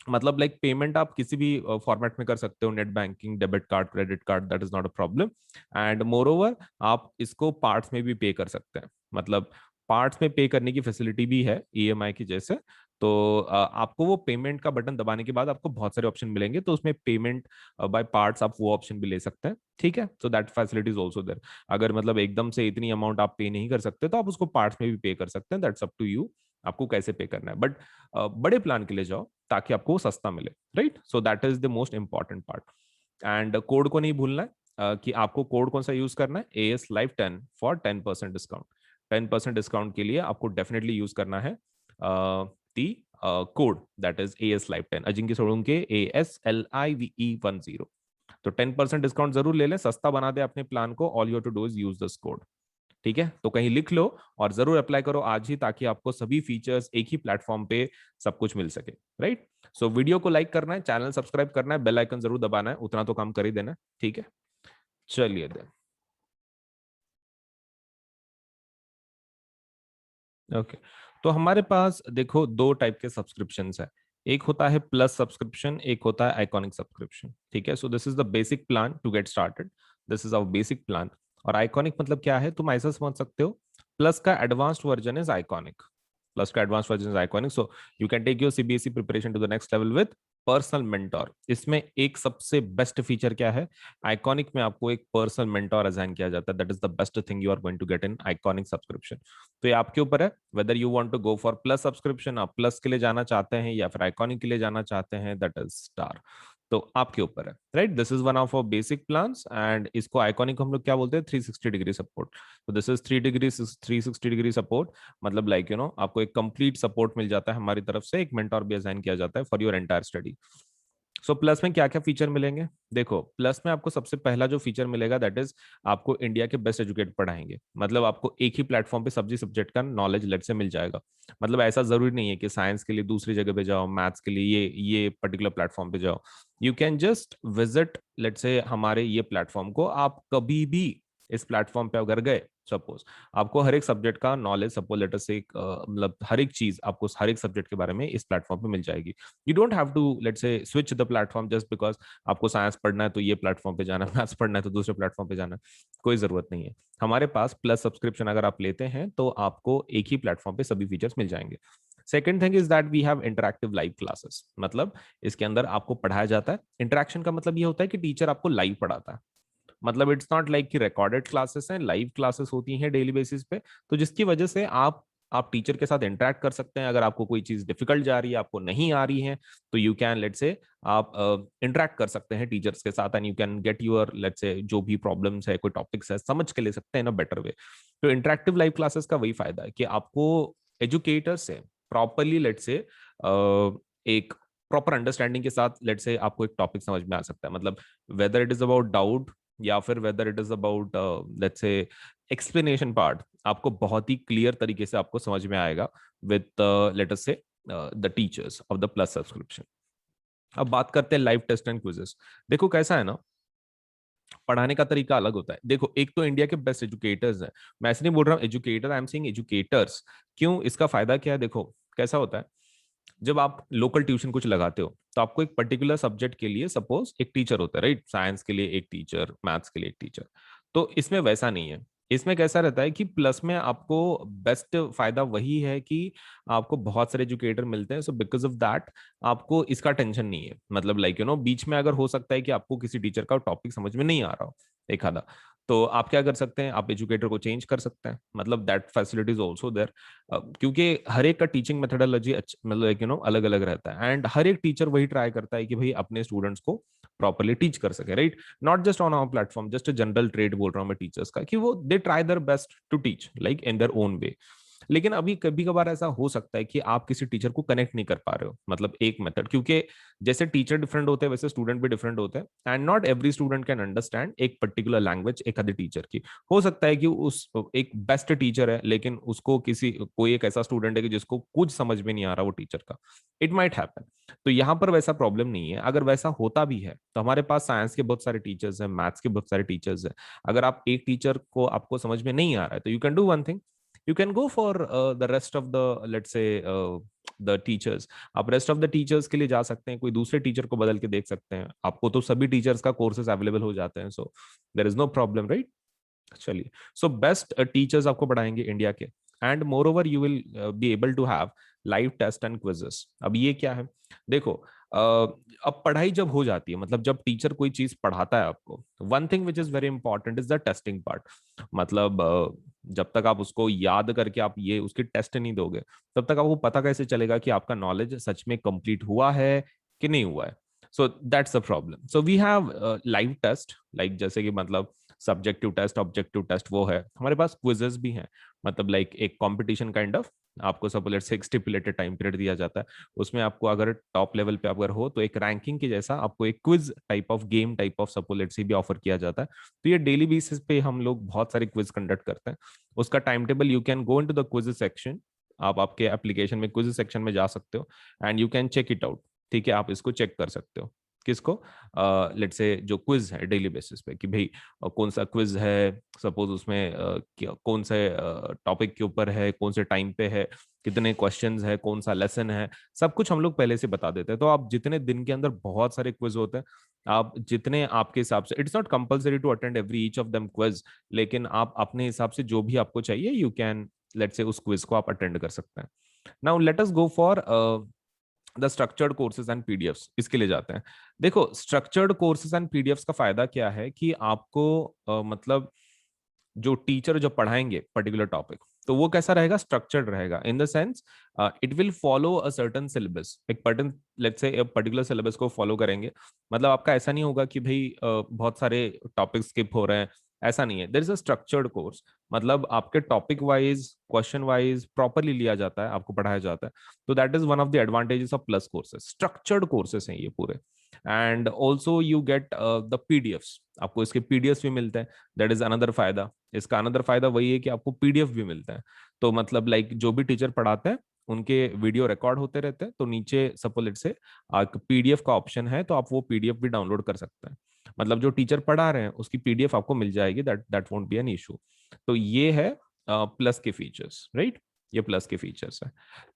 मतलब लाइक पेमेंट आप किसी भी फॉर्मेट में कर सकते हो, net banking, debit card, credit card, that is not a problem. And more over आप इसको पार्ट्स में भी पे कर सकते हैं, मतलब पार्ट्स में पे करने की फैसिलिटी भी है EMI की जैसे। तो आपको वो पेमेंट का बटन दबाने के बाद आपको बहुत सारे ऑप्शन मिलेंगे, तो उसमें पेमेंट बाय पार्ट्स आप वो ऑप्शन भी ले सकते हैं, ठीक है। So that facility is also there. अगर मतलब एकदम से इतनी अमाउंट आप पे नहीं कर सकते तो आप उसको पार्ट्स में भी पे कर सकते हैं, दैट्स अप टू यू, आपको कैसे पे करना है। बट बड़े प्लान के लिए जाओ ताकि आपको सस्ता मिले, right? So that is the most important part. And code को नहीं भूलना है कि आपको कोड कौन सा यूज करना है, AS Live 10 for 10% discount. 10% discount के लिए आपको डेफिनेटली यूज करना है दी code that is AS Live 10 Ajinkya Solanke ASLIVE 10। तो 10% डिस्काउंट जरूर ले लें, सस्ता बना दे अपने प्लान को। All you to do is use this code, ठीक है। तो कहीं लिख लो और जरूर अप्लाई करो आज ही, ताकि आपको सभी फीचर्स एक ही प्लेटफॉर्म पे सब कुछ मिल सके, राइट? सो वीडियो को लाइक करना है, चैनल सब्सक्राइब करना है, बेल आइकन जरूर दबाना है, उतना तो काम कर ही देना, ठीक है। चलिए देन, ओके। तो हमारे पास देखो दो टाइप के सब्सक्रिप्शंस है, एक होता है प्लस सब्सक्रिप्शन, एक होता है आइकॉनिक सब्सक्रिप्शन, ठीक है। So this is the basic plan to get started, this is our basic plan. और आइकॉनिक मतलब क्या है, तुम ऐसा समझ सकते हो, प्लस का advanced version is iconic, plus का advanced version is iconic, so you can take your CBSE preparation to the next level with personal mentor. इसमें एक सबसे बेस्ट फीचर क्या है, आइकॉनिक में आपको एक पर्सनल मेंटोर असाइन किया जाता है। That is the best thing you are going to get in iconic subscription. तो ये आपके ऊपर है whether you want to go for plus subscription, आप प्लस के लिए जाना चाहते हैं या फिर आइकॉनिक के लिए जाना चाहते हैं, दैट इज स्टार। तो आपके ऊपर है, right. This is one of our basic plans and इसको आइकॉनिक हम लोग क्या बोलते हैं, 360 डिग्री सपोर्ट। तो दिस इज 360 डिग्री सपोर्ट, मतलब लाइक आपको एक कंप्लीट सपोर्ट मिल जाता है हमारी तरफ से, एक मेंटोर भी असाइन किया जाता है for your entire study. So plus में क्या क्या फीचर मिलेंगे, देखो प्लस में आपको सबसे पहला जो फीचर मिलेगा दैट इज आपको इंडिया के बेस्ट एजुकेट पढ़ाएंगे। मतलब आपको एक ही प्लेटफॉर्म पे सब्जी सब्जेक्ट का नॉलेज लेट से मिल जाएगा। मतलब ऐसा जरूरी नहीं है कि साइंस के लिए दूसरी जगह पे जाओ, मैथ्स के लिए ये पर्टिकुलर प्लेटफॉर्म पे जाओ। You can just visit let say हमारे ये प्लेटफॉर्म को, आप कभी भी इस प्लेटफॉर्म पे अगर गए, सपोज आपको हर एक सब्जेक्ट का नॉलेज, सपोज लेटर से मतलब हर एक चीज आपको हर एक सब्जेक्ट के बारे में इस प्लेटफॉर्म पे मिल जाएगी। You don't have to let's say switch the platform just because आपको साइंस पढ़ना है तो ये प्लेटफॉर्म पे जाना है, मैथ्स पढ़ना है तो दूसरे प्लेटफॉर्म पे जाना है, कोई जरूरत नहीं है। हमारे पास प्लस सब्सक्रिप्शन अगर आप लेते हैं तो आपको एक ही प्लेटफॉर्म पे सभी फीचर्स मिल जाएंगे। Second thing is that we have interactive live classes. मतलब इसके अंदर आपको पढ़ाया जाता है, इंटरेक्शन का मतलब ये होता है कि टीचर आपको लाइव पढ़ाता है। मतलब इट्स नॉट लाइक कि रिकॉर्डेड क्लासेस हैं, लाइव क्लासेस होती हैं डेली बेसिस पे। तो जिसकी वजह से आप टीचर के साथ इंटरेक्ट कर सकते हैं। अगर आपको कोई चीज डिफिकल्ट जा रही है, आपको नहीं आ रही है, तो यू कैन लेट से आप इंटरेक्ट कर सकते हैं टीचर्स के साथ and you can get your let say जो भी प्रॉब्लम्स है, कोई टॉपिक्स है, समझ के ले सकते हैं ना बेटर वे। तो इंटरेक्टिव लाइव क्लासेस का वही फायदा है कि आपको एजुकेटर से प्रॉपरली लेट से एक प्रॉपर अंडरस्टैंडिंग के साथ लेट से आपको एक टॉपिक समझ में आ सकता है। मतलब whether it is about doubt या फिर whether it is about let's say explanation part, आपको बहुत ही क्लियर तरीके से आपको समझ में आएगा विद लेट अस से the teachers of the plus subscription. अब बात करते हैं लाइव टेस्ट एंड क्विजेस। देखो कैसा है ना, पढ़ाने का तरीका अलग होता है। देखो एक तो इंडिया के बेस्ट एजुकेटर्स हैं, मैं ऐसे नहीं बोल रहा हूँ educator, I am saying educators. क्यों, इसका फायदा क्या है, देखो कैसा होता है। जब आप लोकल ट्यूशन कुछ लगाते हो तो आपको एक पर्टिकुलर सब्जेक्ट के लिए सपोज एक टीचर होता है, राइट। साइंस के लिए एक टीचर, मैथ्स के लिए एक टीचर। तो इसमें वैसा नहीं है। इसमें कैसा रहता है कि प्लस में आपको बेस्ट फायदा वही है कि आपको बहुत सारे एजुकेटर मिलते हैं। सो बिकॉज ऑफ दैट आपको इसका टेंशन नहीं है। मतलब लाइक बीच में अगर हो सकता है कि आपको किसी टीचर का टॉपिक समझ में नहीं आ रहा हो एक आधा, तो आप क्या कर सकते हैं, आप एजुकेटर को चेंज कर सकते हैं। मतलब that facility is also there. क्योंकि हर एक का टीचिंग मेथोडोलॉजी मतलब अलग अलग रहता है एंड हर एक टीचर वही ट्राई करता है कि भाई अपने स्टूडेंट्स को प्रॉपरली टीच कर सके, right. Not just on our platform, just general trade बोल रहा हूँ मैं टीचर्स का, कि वो they try their best to teach like in their own way. लेकिन अभी कभी कभार ऐसा हो सकता है कि आप किसी टीचर को कनेक्ट नहीं कर पा रहे हो, मतलब एक मेथड, क्योंकि जैसे टीचर डिफरेंट होते हैं वैसे स्टूडेंट भी डिफरेंट होते हैं and not every student can understand एक पर्टिकुलर लैंग्वेज एक आधे टीचर की। हो सकता है कि उस एक बेस्ट टीचर है लेकिन उसको किसी कोई एक ऐसा स्टूडेंट है कि जिसको कुछ समझ में नहीं आ रहा वो टीचर का, इट माइट हैपन। तो यहाँ पर वैसा प्रॉब्लम नहीं है। अगर वैसा होता भी है तो हमारे पास साइंस के बहुत सारे टीचर्स हैं, मैथ्स के बहुत सारे टीचर्स हैं। अगर आप एक टीचर को आपको समझ में नहीं आ रहा है तो you can do one thing, you can go for the rest of the let's say the teachers। आप रेस्ट ऑफ द टीचर्स के लिए जा सकते हैं, कोई दूसरे टीचर को बदल के देख सकते हैं। आपको तो सभी टीचर्स का कोर्सेज अवेलेबल हो जाते हैं, so there is no problem, right. चलिए, सो बेस्ट टीचर्स आपको पढ़ाएंगे इंडिया के and moreover you will be able to have live test and quizzes. अब ये क्या है, देखो अब पढ़ाई जब हो जाती है, मतलब जब टीचर कोई चीज पढ़ाता है आपको, one thing which is very important is the testing part. मतलब जब तक आप उसको याद करके आप ये उसकी टेस्ट नहीं दोगे तब तक आपको पता कैसे चलेगा कि आपका नॉलेज सच में कंप्लीट हुआ है कि नहीं हुआ है। So that's the problem. So we have live test, like जैसे कि मतलब सब्जेक्टिव टेस्ट, ऑब्जेक्टिव टेस्ट वो है। हमारे पास क्विजेस भी हैं, मतलब लाइक एक कंपटीशन काइंड ऑफ। आपको सपोज लेट्स से एक स्टिपुलेटेड टाइम पीरियड दिया जाता है, उसमें आपको अगर टॉप लेवल पे अगर हो तो एक रैंकिंग के जैसा आपको एक quiz type of game type of suppose let's say भी ऑफर किया जाता है। तो ये डेली बेसिस पे हम लोग बहुत सारे क्विज कंडक्ट करते हैं। उसका time table you can go into the quiz section, आप आपके एप्लीकेशन में क्विज सेक्शन में जा सकते हो and you can check it out. ठीक है, आप इसको चेक कर सकते हो। किसको, लेट्स से जो क्विज है डेली बेसिस पे, कि भाई कौन सा क्विज है, सपोज उसमें कौन से टॉपिक के ऊपर है, कौन से टाइम पे है, कितने क्वेश्चंस है, कौन सा लेसन है, सब कुछ हम लोग पहले से बता देते हैं। तो आप जितने दिन के अंदर बहुत सारे क्विज होते हैं, आप जितने आपके हिसाब से, it's not compulsory to attend every each of them quiz, लेकिन आप अपने हिसाब से जो भी आपको चाहिए यू कैन लेट्स से उस क्विज को आप अटेंड कर सकते हैं। Now let us go for the structured courses and PDFs, इसके लिए जाते हैं। देखो स्ट्रक्चर्ड कोर्सेज एंड पीडीएफ्स का फायदा क्या है कि आपको मतलब जो टीचर जो पढ़ाएंगे पर्टिकुलर टॉपिक, तो वो कैसा रहेगा, स्ट्रक्चर्ड रहेगा in the sense it will follow a certain syllabus, एक particular let's say particular syllabus को फॉलो करेंगे। मतलब आपका ऐसा नहीं होगा कि भाई बहुत सारे टॉपिक स्किप हो रहे हैं, ऐसा नहीं है। There is a structured course, मतलब आपके topic wise question wise properly लिया जाता है, आपको पढ़ाया जाता है। तो that is one of the advantages of plus courses, structured courses हैं ये पूरे। And also you get the PDFs, आपको इसके पीडीएफ्स भी मिलते हैं, दैट इज अनदर फायदा। इसका अनदर फायदा वही है कि आपको पीडीएफ भी मिलता है। तो मतलब लाइक जो भी टीचर पढ़ाते हैं उनके वीडियो रिकॉर्ड होते रहते हैं, तो नीचे सपोज से पीडीएफ का ऑप्शन है, तो आप वो पीडीएफ भी डाउनलोड कर सकते हैं। मतलब जो टीचर पढ़ा रहे हैं उसकी पीडीएफ आपको मिल जाएगी, that that won't be an issue. तो ये है प्लस के फीचर्स, राइट, ये प्लस के फीचर्स है।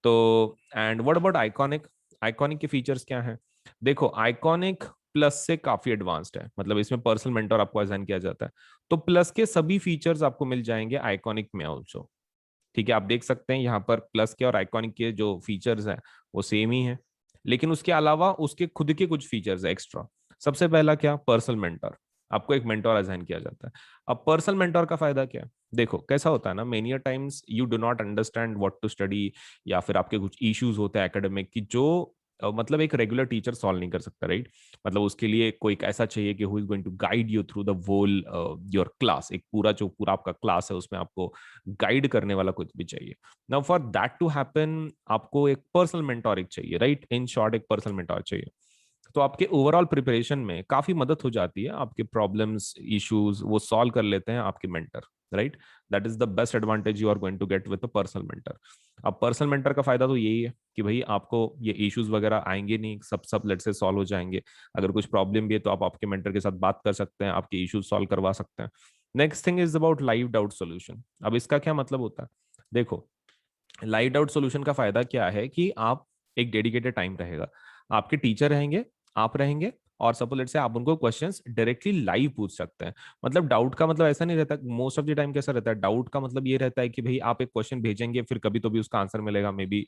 तो and what about iconic, iconic के फीचर्स क्या है? देखो आइकॉनिक प्लस से काफी एडवांस्ड है, मतलब इसमें पर्सनल मेंटर आपको असाइन किया जाता है। तो प्लस के सभी फीचर्स आपको मिल जाएंगे आइकॉनिक में ऑल्सो। ठीक है, आप देख सकते हैं यहाँ पर प्लस के और आइकॉनिक के जो फीचर्स हैं वो सेम ही है, लेकिन उसके अलावा उसके खुद के कुछ फीचर्स है एक्स्ट्रा। सबसे पहला क्या, पर्सनल मेंटर, आपको एक मेंटर असाइन किया जाता है। अब पर्सनल मेंटर का फायदा क्या है? देखो कैसा होता है ना, many times you do not understand what to study, या फिर आपके कुछ इश्यूज होते हैं एकेडमिक की जो मतलब एक रेगुलर टीचर सॉल्व नहीं कर सकता, राइट। मतलब उसके लिए कोई ऐसा चाहिए कि who is going to guide you through the whole your class, एक पूरा जो पूरा आपका क्लास है उसमें आपको गाइड करने वाला कुछ भी चाहिए। Now for that to happen आपको एक पर्सनल मेंटोर एक चाहिए, राइट, इन शॉर्ट एक पर्सनल मेंटोर चाहिए। तो आपके ओवरऑल प्रिपरेशन में काफी मदद हो जाती है, आपके प्रॉब्लम्स इश्यूज वो सॉल्व कर लेते हैं आपके mentor, right. That is the best advantage you are going to get with a personal mentor. अब पर्सनल मेंटर का फायदा तो यही है कि भाई आपको ये इश्यूज वगैरह आएंगे नहीं, सब सब लेट से सॉल्व हो जाएंगे। अगर कुछ प्रॉब्लम भी है तो आप आपके मेंटर के साथ बात कर सकते हैं, आपके इश्यूज सॉल्व करवा सकते हैं। Next thing is about live doubt solution. अब इसका क्या मतलब होता है? देखो लाइव डाउट सॉल्यूशन का फायदा क्या है कि आप एक डेडिकेटेड टाइम रहेगा, आपके टीचर रहेंगे, आप रहेंगे, और सपोज लेट से आप उनको क्वेश्चंस डायरेक्टली लाइव पूछ सकते हैं। मतलब डाउट का मतलब ऐसा नहीं रहता, मोस्ट ऑफ द टाइम कैसा रहता है, डाउट का मतलब ये रहता है कि भाई आप एक क्वेश्चन भेजेंगे, फिर कभी तो भी उसका आंसर मिलेगा, may be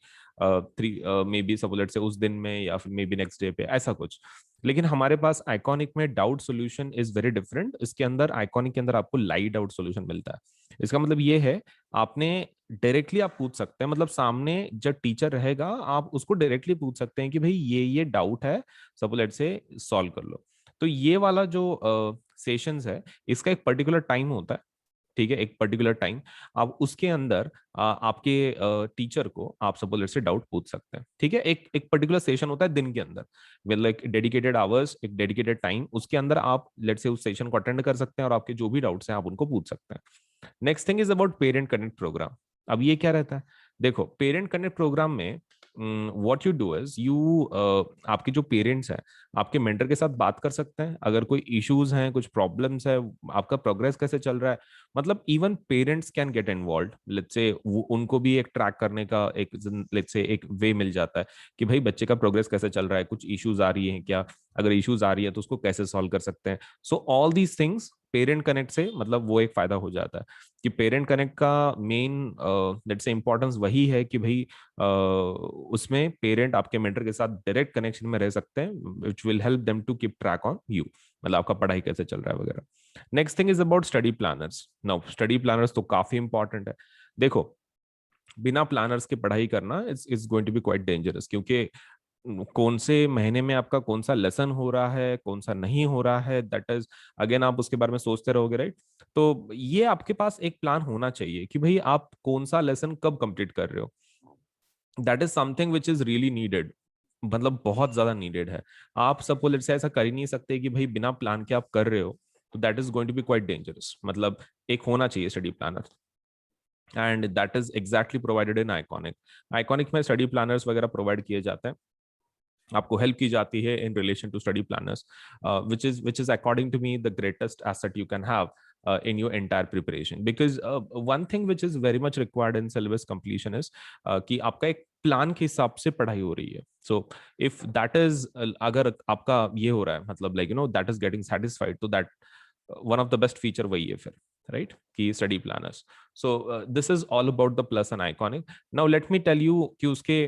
may be suppose let से उस दिन में, या फिर मे बी नेक्स्ट डे पे, ऐसा कुछ। लेकिन हमारे पास आइकॉनिक में doubt solution is very different. इसके अंदर आइकॉनिक के अंदर आपको लाइव डाउट सोल्यूशन मिलता है। इसका मतलब ये है आपने डायरेक्टली आप पूछ सकते हैं, मतलब सामने जब टीचर रहेगा आप उसको डायरेक्टली पूछ सकते हैं कि भाई ये डाउट है, सपोज लेट से सॉल्व कर लो। तो ये वाला जो सेशंस है इसका एक पर्टिकुलर टाइम होता है, ठीक है, एक पर्टिकुलर टाइम। आप उसके अंदर आपके टीचर को आप सपोज लेट से डाउट पूछ सकते हैं, ठीक है। एक एक पर्टिकुलर सेशन होता है दिन के अंदर, विद लाइक डेडिकेटेड आवर्स, एक डेडिकेटेड टाइम, उसके अंदर आप लेट से उस सेशन को अटेंड कर सकते हैं और आपके जो भी डाउट्स हैं आप उनको पूछ सकते हैं। Next thing is about parent connect program. अब ये क्या रहता है? देखो पेरेंट कनेक्ट प्रोग्राम में what you do is you आपके जो पेरेंट्स हैं आपके मेंटर के साथ बात कर सकते हैं, अगर कोई इश्यूज हैं, कुछ प्रॉब्लम्स है, आपका प्रोग्रेस कैसे चल रहा है। मतलब even parents can get involve, let's say उनको भी एक ट्रैक करने का एक लेट्स से एक वे मिल जाता है कि भाई बच्चे का प्रोग्रेस कैसे चल रहा है, कुछ इश्यूज आ रही हैं क्या, अगर इश्यूज आ रही है तो उसको कैसे सॉल्व कर सकते हैं। So all these things parent connect से मतलब वो एक फायदा हो जाता है कि पेरेंट कनेक्ट का मेन लेट्स से इंपॉर्टेंस वही है कि भाई उसमें पेरेंट आपके मेंटर के साथ डायरेक्ट कनेक्शन में रह सकते हैं, which will help them to keep track on you, मतलब आपका पढ़ाई कैसे चल रहा है वगैरह। Next thing is about study planners. Now study planners तो काफी इंपॉर्टेंट है। देखो बिना प्लानर्स के पढ़ाई करना is going to be quite dangerous, क्योंकि कौन से महीने में आपका कौन सा लेसन हो रहा है, कौन सा नहीं हो रहा है, दैट इज अगेन आप उसके बारे में सोचते रहोगे, राइट। तो ये आपके पास एक प्लान होना चाहिए कि भाई आप कौन सा लेसन कब कंप्लीट कर रहे हो। That is something which is really needed, मतलब बहुत ज्यादा नीडेड है। आप सपोज से ऐसा कर ही नहीं सकते कि भाई बिना प्लान के आप कर रहे हो, तो that is going to be quite dangerous. मतलब एक होना चाहिए study planner, and that is exactly provided in Iconic. Iconic में स्टडी प्लानर्स वगैरह प्रोवाइड किए जाते हैं, आपको हेल्प की जाती है in relation to study planners, which is according to me the greatest asset you can have in your entire preparation, because one thing which is very much required in syllabus completion is कि आपका एक प्लान के हिसाब से पढ़ाई हो रही है। सो इफ दैट इज अगर आपका ये हो रहा है मतलब like that is getting satisfied, तो that one of the best feature वही है फिर, राइट, की study planners. So this is all about the plus and iconic. Now let me tell you कि उसके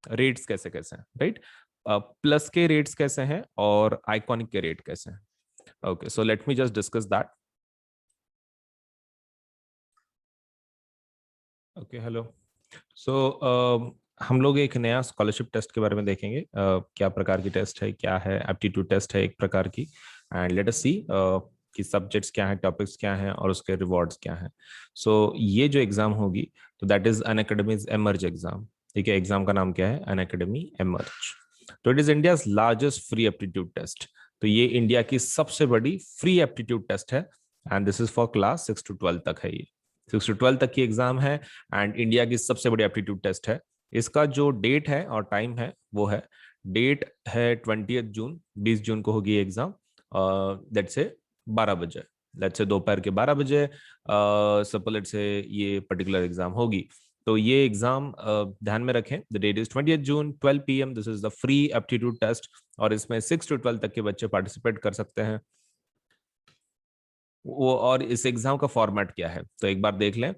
रेट्स कैसे कैसे हैं, राइट? प्लस के रेट्स कैसे हैं और आइकॉनिक के रेट कैसे हैं. Okay, so let me just discuss that. Okay, hello. So हम लोग एक नया स्कॉलरशिप टेस्ट के बारे में देखेंगे. क्या प्रकार की टेस्ट है, क्या है, एप्टीट्यूड टेस्ट है एक प्रकार की. एंड लेट अस सी कि सब्जेक्ट्स क्या हैं, टॉपिक्स क्या हैं और उसके रिवॉर्ड्स क्या हैं. सो ये जो एग्जाम होगी तो that is Unacademy's Emerge exam. ठीक है, एग्जाम का नाम क्या है? Unacademy Emerge. तो it is India's largest free aptitude test. तो ये इंडिया की सबसे बड़ी फ्री एप्टीट्यूड टेस्ट है. And this is for class 6 to 12 तक है. ये 6 to 12 तक की एग्जाम है एंड इंडिया की सबसे बड़ी एप्टीट्यूड टेस्ट है. इसका जो डेट है और टाइम है वो है, डेट है 20 जून, 20 जून को होगी एग्जाम. लेट्स से 12 बजे, लेट्स से दोपहर के 12 बजे सपोज लेट्स से ये पर्टिकुलर एग्जाम होगी. तो ये एग्जाम ध्यान में रखें, the date is 20 June 12 PM. This is the free aptitude test और इसमें 6 to 12 तक के बच्चे पार्टिसिपेट कर सकते हैं. वो और इस एग्जाम का फॉर्मेट क्या है तो एक बार देख लें.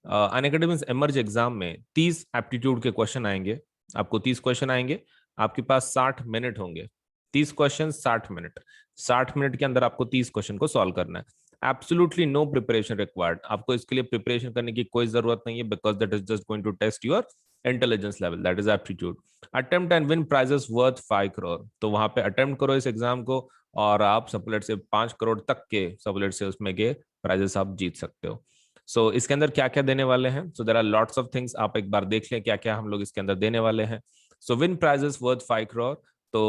अनअकैडमी एमर्ज एग्जाम में 30 एप्टीट्यूड के क्वेश्चन आएंगे. आपको 30 क्वेश्चन आएंगे, आपके पास 60 मिनट होंगे. 30 क्वेश्चन 60 मिनट, 60 मिनट के अंदर आपको 30 क्वेश्चन को सॉल्व करना है. Absolutely no preparation required. आपको इसके लिए प्रिपरेशन करने की कोई जरूरत नहीं है because that is just going to test your intelligence level, that is aptitude. Attempt and win prizes worth 5 crore. तो वहां पे अटेम्प्ट करो इस एग्जाम को और आप सपोलेट से 5 करोड़ तक के सपोलेट से उसमें के प्राइजेस आप जीत सकते हो. सो इसके अंदर क्या क्या देने वाले हैं? So there are lots of things. आप एक बार देख लें क्या क्या हम लोग इसके अंदर देने वाले हैं. So win prizes worth 5 crore. तो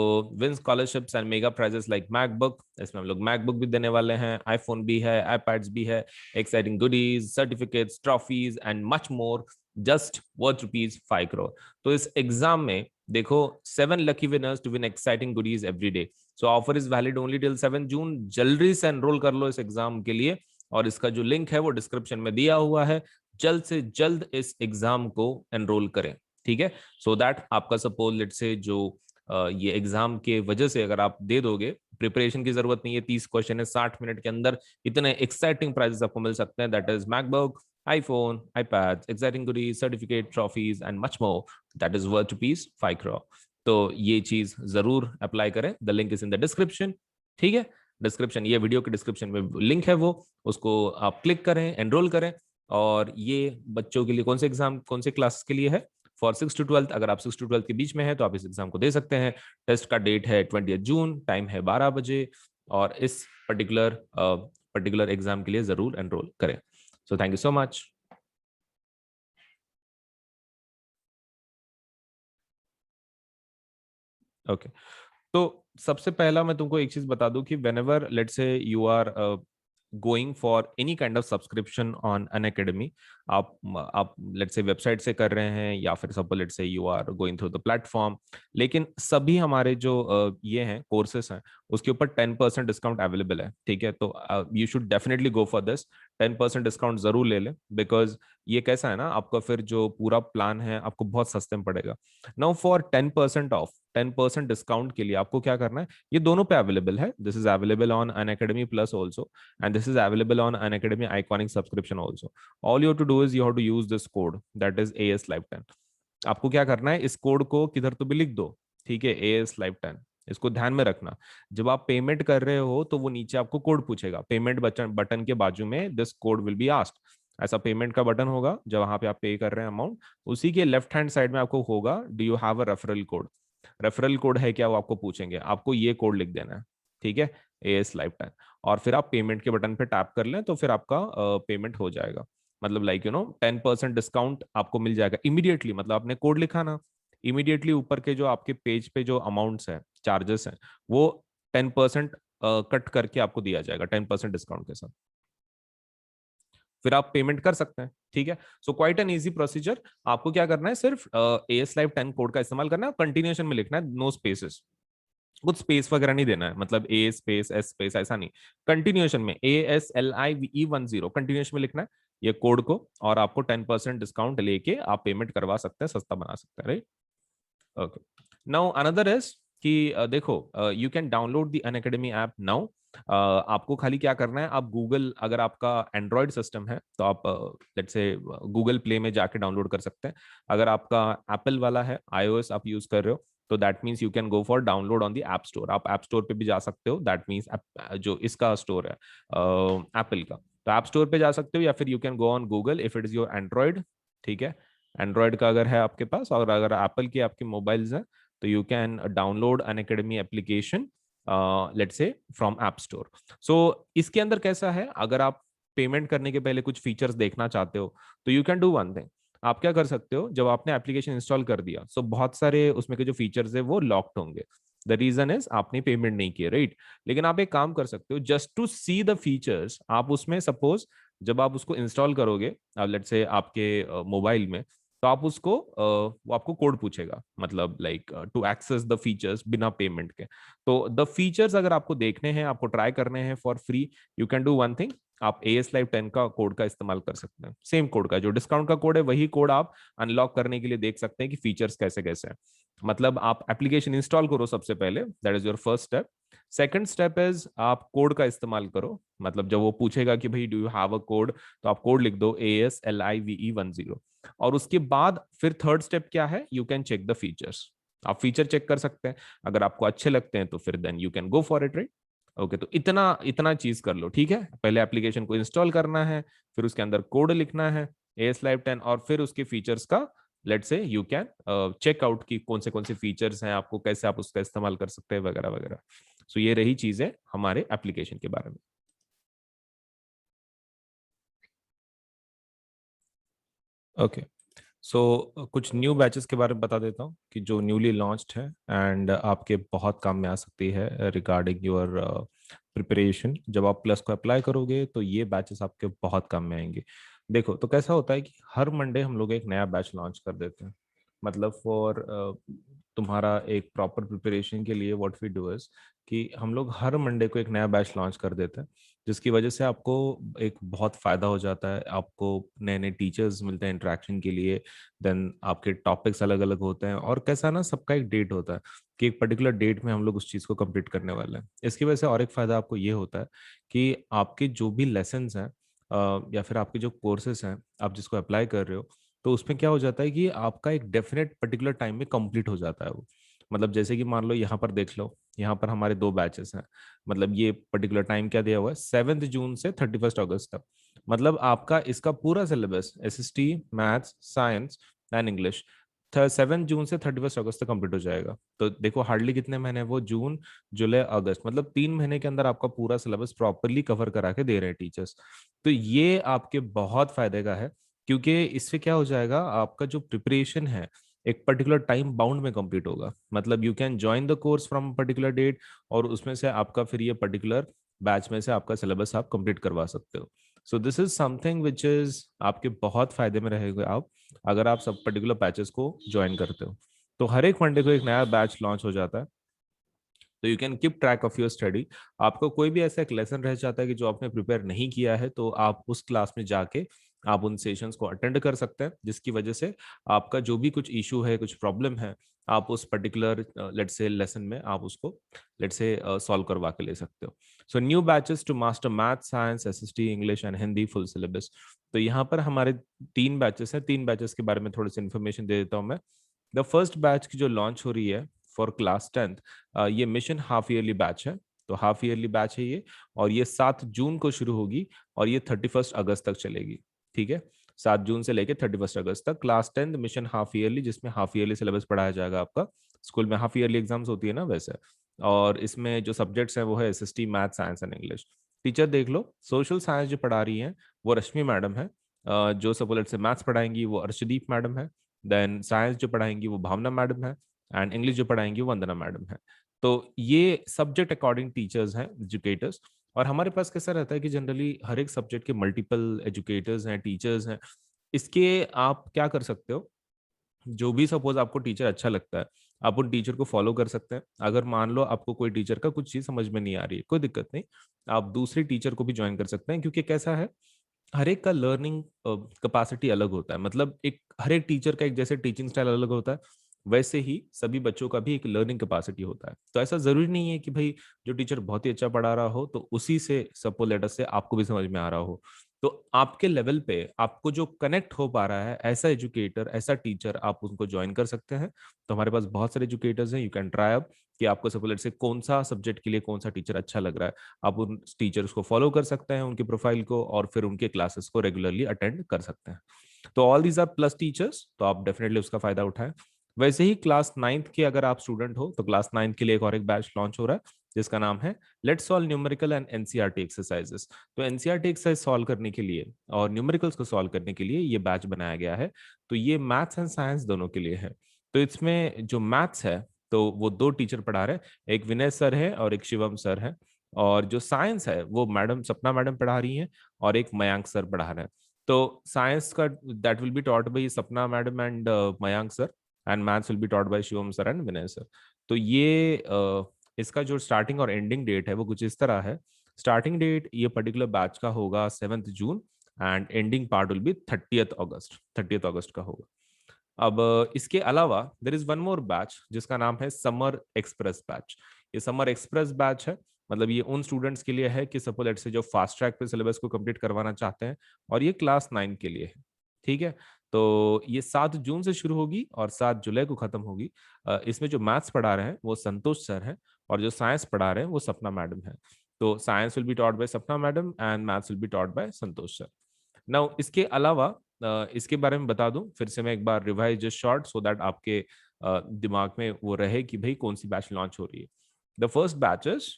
win scholarships and mega prizes like MacBook. इसमें हम लोग मैकबुक भी देने वाले हैं, आईफोन भी है, आईपैड्स भी है, exciting goodies, certificates, trophies and much more, just worth ₹5 crore. तो इस एग्जाम में देखो 7 lucky winners to win exciting goodies every day. So offer is valid only till 7 June. जल्दी से एनरोल कर लो इस एग्जाम के लिए और इसका जो लिंक है वो डिस्क्रिप्शन में दिया हुआ है. जल्द से जल्द इस एग्जाम को एनरोल करें, ठीक है? सो दैट आपका सपोज लेट से जो ये एग्जाम के वजह से अगर आप दे दोगे, प्रिपरेशन की जरूरत नहीं है, 30 क्वेश्चन है, 60 मिनट के अंदर इतने एक्साइटिंग प्राइजेस आपको मिल सकते हैं. That is MacBook, iPhone, iPads, exciting goodies, certificate, trophies and much more. That is worth ₹5 crore. तो ये चीज जरूर अप्लाई करें. The link is in the description. ठीक है, डिस्क्रिप्शन, ये वीडियो के डिस्क्रिप्शन में लिंक है वो, उसको आप क्लिक करें, एनरोल करें. और ये बच्चों के लिए कौन से एग्जाम, कौन से क्लास के लिए है? For 6 to 12. अगर आप 6 to 12 के बीच में है तो आप इस एग्जाम को दे सकते हैं. टेस्ट का डेट है 20 जून, टाइम है 12 बजे और इस पर्टिकुलर एग्जाम के लिए जरूर एनरोल करें. So thank you so much. Okay. तो सबसे पहला मैं तुमको एक चीज बता दूं कि whenever let's say you are going for any kind of subscription on an academy, आप let's say वेबसाइट से कर रहे हैं या फिर suppose let's say you are going through the platform, लेकिन सभी हमारे जो ये हैं कोर्सेस हैं उसके ऊपर 10% डिस्काउंट अवेलेबल है. ठीक है, तो you should definitely go for this. 10% discount जरूर ले लें बिकॉज ये कैसा है ना, आपका फिर जो पूरा प्लान है आपको बहुत सस्ते में पड़ेगा. नाउ फॉर 10% ऑफ, 10% डिस्काउंट के लिए आपको क्या करना है, ये दोनों पे अवेलेबल है. This is available on Unacademy plus also and this is available on Unacademy Iconic subscription also. All you have to do is you have to use this code, that is AS Live 10. आपको क्या करना है, इस कोड को किधर तो भी लिख दो. ठीक है, AS Live 10. इसको ध्यान में रखना. जब आप पेमेंट कर रहे हो तो वो नीचे आपको कोड पूछेगा. पेमेंट बटन के बाजू में this code will be asked. ऐसा पेमेंट का बटन होगा जब वहां पे आप पे कर रहे हैं अमाउंट, उसी के लेफ्ट हैंड साइड में आपको होगा do you have a referral code. Referral code है क्या वो आपको पूछेंगे, आपको ये कोड लिख देना है. ठीक है, AS Live 10. और फिर आप पेमेंट के बटन पे टैप कर लें तो फिर आपका पेमेंट हो जाएगा. मतलब लाइक 10% डिस्काउंट आपको मिल जाएगा इमीडिएटली. मतलब आपने कोड लिखा ना, इमीडिएटली ऊपर के जो आपके पेज पे जो अमाउंट्स है, चार्जेस हैं, वो 10% कट करके आपको दिया जाएगा 10% डिस्काउंट के साथ. फिर आप पेमेंट कर सकते हैं. ठीक है, so quite an easy procedure. आपको क्या करना है, सिर्फ AS Live 10 कोड का इस्तेमाल करना है, कंटिन्यूएशन में लिखना है, नो स्पेसेस, कुछ स्पेस वगैरह नहीं देना है. मतलब A स्पेस S स्पेस ऐसा नहीं, कंटिन्यूएशन में ASLIVE10 कंटिन्यूएशन में लिखना है ये कोड को और आपको 10% डिस्काउंट लेके आप पेमेंट करवा सकते हैं, सस्ता बना सकते हैं. Right, okay. Now another is कि देखो you can download the Unacademy app now आपको खाली क्या करना है, आप गूगल, अगर आपका एंड्रॉयड सिस्टम है तो आप लेट्स से गूगल प्ले में जाके डाउनलोड कर सकते हैं। अगर आपका एप्पल वाला है, iOS आप यूज कर रहे हो, तो that means you can go for download on the app store. आप ऐप स्टोर पे भी जा सकते हो, दैट मीन्स जो इसका स्टोर है एप्पल का, तो ऐप स्टोर पे जा सकते हो, या फिर you can go on Google if it is your Android. ठीक है, एंड्रॉयड का अगर है आपके पास, और अगर एप्पल की आपके मोबाइल्स हैं, तो you can download Unacademy application let's say from app store. So इसके अंदर कैसा है, अगर आप पेमेंट करने के पहले कुछ फीचर्स देखना चाहते हो, तो you can do one thing. आप क्या कर सकते हो, जब आपने एप्लीकेशन इंस्टॉल कर दिया, सो बहुत सारे उसमें के जो फीचर्स है वो लॉक्ड होंगे। द रीजन इज आपने पेमेंट नहीं किया, राइट। लेकिन आप एक काम कर सकते हो, just to see the features, आप उसमें सपोज जब आप उसको इंस्टॉल करोगे लेट्स से आपके मोबाइल में, तो आप उसको वो आपको कोड पूछेगा, मतलब like to access the features बिना पेमेंट के। तो द फीचर्स अगर आपको देखने हैं, आपको ट्राई करने हैं for free, you can do one thing. आप AS Live 10 का कोड का इस्तेमाल कर सकते हैं, सेम कोड का जो डिस्काउंट का कोड है, वही कोड आप अनलॉक करने के लिए देख सकते हैं कि फीचर्स कैसे कैसे हैं। मतलब आप एप्लीकेशन इंस्टॉल करो सबसे पहले, that is your first step. Second step is आप कोड का इस्तेमाल करो, मतलब जब वो पूछेगा कि भाई do you have a code, तो आप कोड लिख दो ASLIVE10। और उसके बाद फिर थर्ड स्टेप क्या है, you can check the features. आप फीचर चेक कर सकते हैं, अगर आपको अच्छे लगते हैं तो फिर then you can go for it, right. Okay, तो इतना इतना चीज कर लो, ठीक है। पहले एप्लीकेशन को इंस्टॉल करना है, फिर उसके अंदर कोड लिखना है AS Live 10, और फिर उसके फीचर्स का लेट से यू कैन चेक आउट की कौन से फीचर्स हैं, आपको कैसे आप उसका इस्तेमाल कर सकते हैं, वगैरह वगैरह। सो ये रही चीजें हमारे एप्लीकेशन के बारे में। ओके, सो कुछ न्यू बैचेस के बारे में बता देता हूँ कि जो न्यूली लॉन्च्ड है एंड आपके बहुत काम में आ सकती है रिगार्डिंग योर प्रिपरेशन। जब आप प्लस को अप्लाई करोगे तो ये बैचेस आपके बहुत काम में आएंगे। देखो, तो कैसा होता है कि हर मंडे हम लोग एक नया बैच लॉन्च कर देते हैं। मतलब फॉर तुम्हारा एक प्रॉपर प्रिपरेशन के लिए व्हाट वी डू इज कि हम लोग हर मंडे को एक नया बैच लॉन्च कर देते हैं, जिसकी वजह से आपको एक बहुत फायदा हो जाता है। आपको नए नए टीचर्स मिलते हैं इंटरेक्शन के लिए, देन आपके टॉपिक्स अलग अलग होते हैं, और कैसा ना सबका एक डेट होता है कि एक पर्टिकुलर डेट में हम लोग उस चीज़ को कंप्लीट करने वाले हैं। इसकी वजह से और एक फायदा आपको ये होता है कि आपके जो भी लेसन्स हैं या फिर आपके जो कोर्सेज हैं, आप जिसको अप्लाई कर रहे हो, तो उसमें क्या हो जाता है कि आपका एक डेफिनेट पर्टिकुलर टाइम में कंप्लीट हो जाता है वो। मतलब जैसे कि मान लो यहाँ पर देख लो, यहाँ पर हमारे दो बैचेस हैं। मतलब ये पर्टिकुलर टाइम क्या दिया हुआ है, 7 जून से 31 अगस्त तक। मतलब आपका इसका पूरा syllabus SST, maths, science and English 7 जून से 31 अगस्त तक कंप्लीट हो जाएगा। तो देखो हार्डली कितने महीने हैं वो, जून, जुलाई, अगस्त, मतलब 3 महीने के अंदर आपका पूरा सिलेबस प्रॉपरली कवर करा के दे रहे हैं टीचर्स। तो ये आपके बहुत फायदे का है, क्योंकि इससे क्या हो जाएगा, आपका जो प्रिपरेशन है एक पर्टिकुलर टाइम बाउंड में कंप्लीट होगा। मतलब you can join the course from particular date, और उसमें से आपका फिर ये पर्टिकुलर बैच में से आपका सिलेबस आप कंप्लीट करवा सकते हो। सो this is something which is आपके बहुत फायदे में रहेगा आप, अगर आप सब पर्टिकुलर बैचेस को ज्वाइन करते हो। तो हर एक मंडे को एक नया बैच लॉन्च हो जाता है, तो you can keep track of your study. आपको कोई भी ऐसा एक लेसन रह जाता है कि जो आपने प्रिपेयर नहीं किया है, तो आप उस क्लास में जाके आप उन सेशंस को अटेंड कर सकते हैं, जिसकी वजह से आपका जो भी कुछ इशू है, कुछ प्रॉब्लम है, आप उस पर्टिकुलर लेट्स से लेसन में आप उसको लेट्स से सॉल्व करवा के ले सकते हो। So new batches to master math, science, SST, English and Hindi full syllabus. तो यहाँ पर हमारे 3 बैचेस हैं। 3 बैचेस के बारे में थोड़ी सी इन्फॉर्मेशन दे देता हूँ मैं। द फर्स्ट बैच की जो लॉन्च हो रही है फॉर क्लास 10th, ये मिशन हाफ ईयरली बैच है। तो हाफ ईयरली बैच है ये, और ये 7 जून को शुरू होगी और ये 31 अगस्त तक चलेगी। ठीक है, 7 जून से लेके 31 अगस्त तक class 10th mission half yearly, जिसमें हाफ ईयरली सिलेबस पढ़ाया जाएगा आपका। स्कूल में हाफ ईयरली एग्जाम्स होती है ना, वैसे। और इसमें जो सब्जेक्ट्स हैं वो है SST, math, science and English. Teacher देख लो, सोशल साइंस जो पढ़ा रही हैं वो रश्मि मैडम है। जो सपोलेट से मैथ्स पढ़ाएंगी वो अर्शदीप मैडम है। देन साइंस जो पढ़ाएंगी वो भावना मैडम है। एंड इंग्लिश जो पढ़ाएंगी वो वंदना मैडम है। तो ये सब्जेक्ट अकॉर्डिंग टीचर्स हैं, एजुकेटर्स। और हमारे पास कैसा रहता है कि जनरली हर एक सब्जेक्ट के मल्टीपल एजुकेटर्स हैं, टीचर्स हैं। इसके आप क्या कर सकते हो, जो भी सपोज आपको टीचर अच्छा लगता है, आप उन टीचर को फॉलो कर सकते हैं। अगर मान लो आपको कोई टीचर का कुछ चीज समझ में नहीं आ रही है, कोई दिक्कत नहीं, आप दूसरे टीचर को भी ज्वाइन कर सकते हैं। क्योंकि कैसा है, हर एक का लर्निंग कैपेसिटी अलग होता है। मतलब एक हर एक टीचर का एक जैसे टीचिंग स्टाइल अलग होता है, वैसे ही सभी बच्चों का भी एक लर्निंग कैपेसिटी होता है। तो ऐसा जरूरी नहीं है कि भाई जो टीचर बहुत ही अच्छा पढ़ा रहा हो तो उसी से सपोज लेटर से आपको भी समझ में आ रहा हो। तो आपके लेवल पे आपको जो कनेक्ट हो पा रहा है ऐसा एजुकेटर, ऐसा टीचर, आप उनको ज्वाइन कर सकते हैं। तो हमारे पास बहुत सारे एजुकेटर्स हैं, यू कैन ट्राई अप कि आपको सपोज लेटर से कौन सा सब्जेक्ट के लिए कौन सा टीचर अच्छा लग रहा है। आप उन टीचर्स को फॉलो कर सकते हैं, उनके प्रोफाइल को, और फिर उनके क्लासेस को रेगुलरली अटेंड कर सकते हैं। तो all these are plus teachers, तो आप डेफिनेटली उसका फायदा उठाएं। वैसे ही क्लास 9th के अगर आप स्टूडेंट हो तो क्लास 9th के लिए एक और एक बैच लॉन्च हो रहा है जिसका नाम है let's solve numerical and NCERT exercises. तो एनसीईआरटी एक्सरसाइज सॉल्व करने के लिए और न्यूमेरिकल्स को सॉल्व करने के लिए ये बैच बनाया गया है। तो ये मैथ्स एंड साइंस दोनों के लिए है। तो इसमें जो मैथ्स है तो वो दो टीचर पढ़ा रहे हैं, एक विनय सर है और एक शिवम सर है। और जो साइंस है वो मैडम सपना मैडम पढ़ा रही हैं और एक मयांक सर पढ़ा रहे हैं। तो साइंस का that will be taught by Sapna madam and Mayank sir, and maths will be taught by Shivam sir and Vinay sir. तो ये इसका जो स्टार्टिंग और एंडिंग डेट है वो कुछ इस तरह है। स्टार्टिंग डेट ये पर्टिकुलर बैच का होगा 7 June, and ending part will be 30th अगस्त, 30th अगस्त का होगा। अब इसके अलावा there is one more batch जिसका नाम है समर एक्सप्रेस बैच। ये समर एक्सप्रेस बैच है, मतलब ये उन स्टूडेंट्स के लिए है कि सपोज लेट से जो फास्ट ट्रैक पे सिलेबस को कंप्लीट करवाना चाहते हैं, और ये क्लास 9 के लिए है। ठीक है, तो ये 7 जून से शुरू होगी और 7 जुलाई को खत्म होगी। इसमें जो मैथ्स पढ़ा रहे हैं वो संतोष सर हैं, और जो साइंस पढ़ा रहे हैं वो सपना मैडम है। तो science will be taught by Sapna madam and maths will be taught by Santosh sir. Now इसके अलावा इसके बारे में बता दूं फिर से मैं एक बार, revise just short so that आपके दिमाग में वो रहे कि भाई कौन सी बैच लॉन्च हो रही है। The first batch is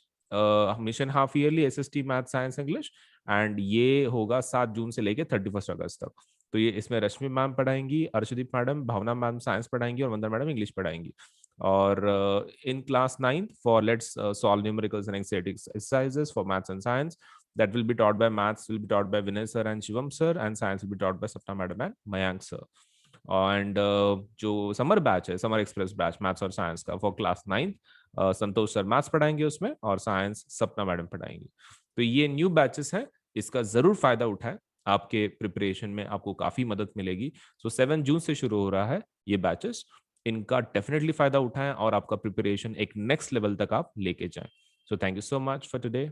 mission half yearly SST math science English, and ये होगा 7 जून से लेके 31 अगस्त तक। तो ये इसमें रश्मि मैम पढ़ाएंगी, अर्शदीप मैडम, भावना मैम साइंस पढ़ाएंगी और वंदना मैडम इंग्लिश पढ़ाएंगी। और in class 9th for let's solve numericals and exercises for maths and science, that will be taught by maths will be taught by Vinay sir and Shivam sir, and science will be taught by Sapna madam and Mayank sir. And जो समर बैच है, समर एक्सप्रेस बैच मैथ्स और साइंस का for class 9th, Santosh sir maths पढ़ाएंगे उसमें और साइंस सपना मैडम पढ़ाएंगे। तो ये न्यू बैचेस हैं, इसका जरूर फायदा उठाएं, आपके प्रिपरेशन में आपको काफी मदद मिलेगी। सो 7 जून से शुरू हो रहा है ये बैचेस, इनका डेफिनेटली फायदा उठाएं और आपका प्रिपरेशन एक नेक्स्ट लेवल तक आप लेके जाएं। So thank you so much for today.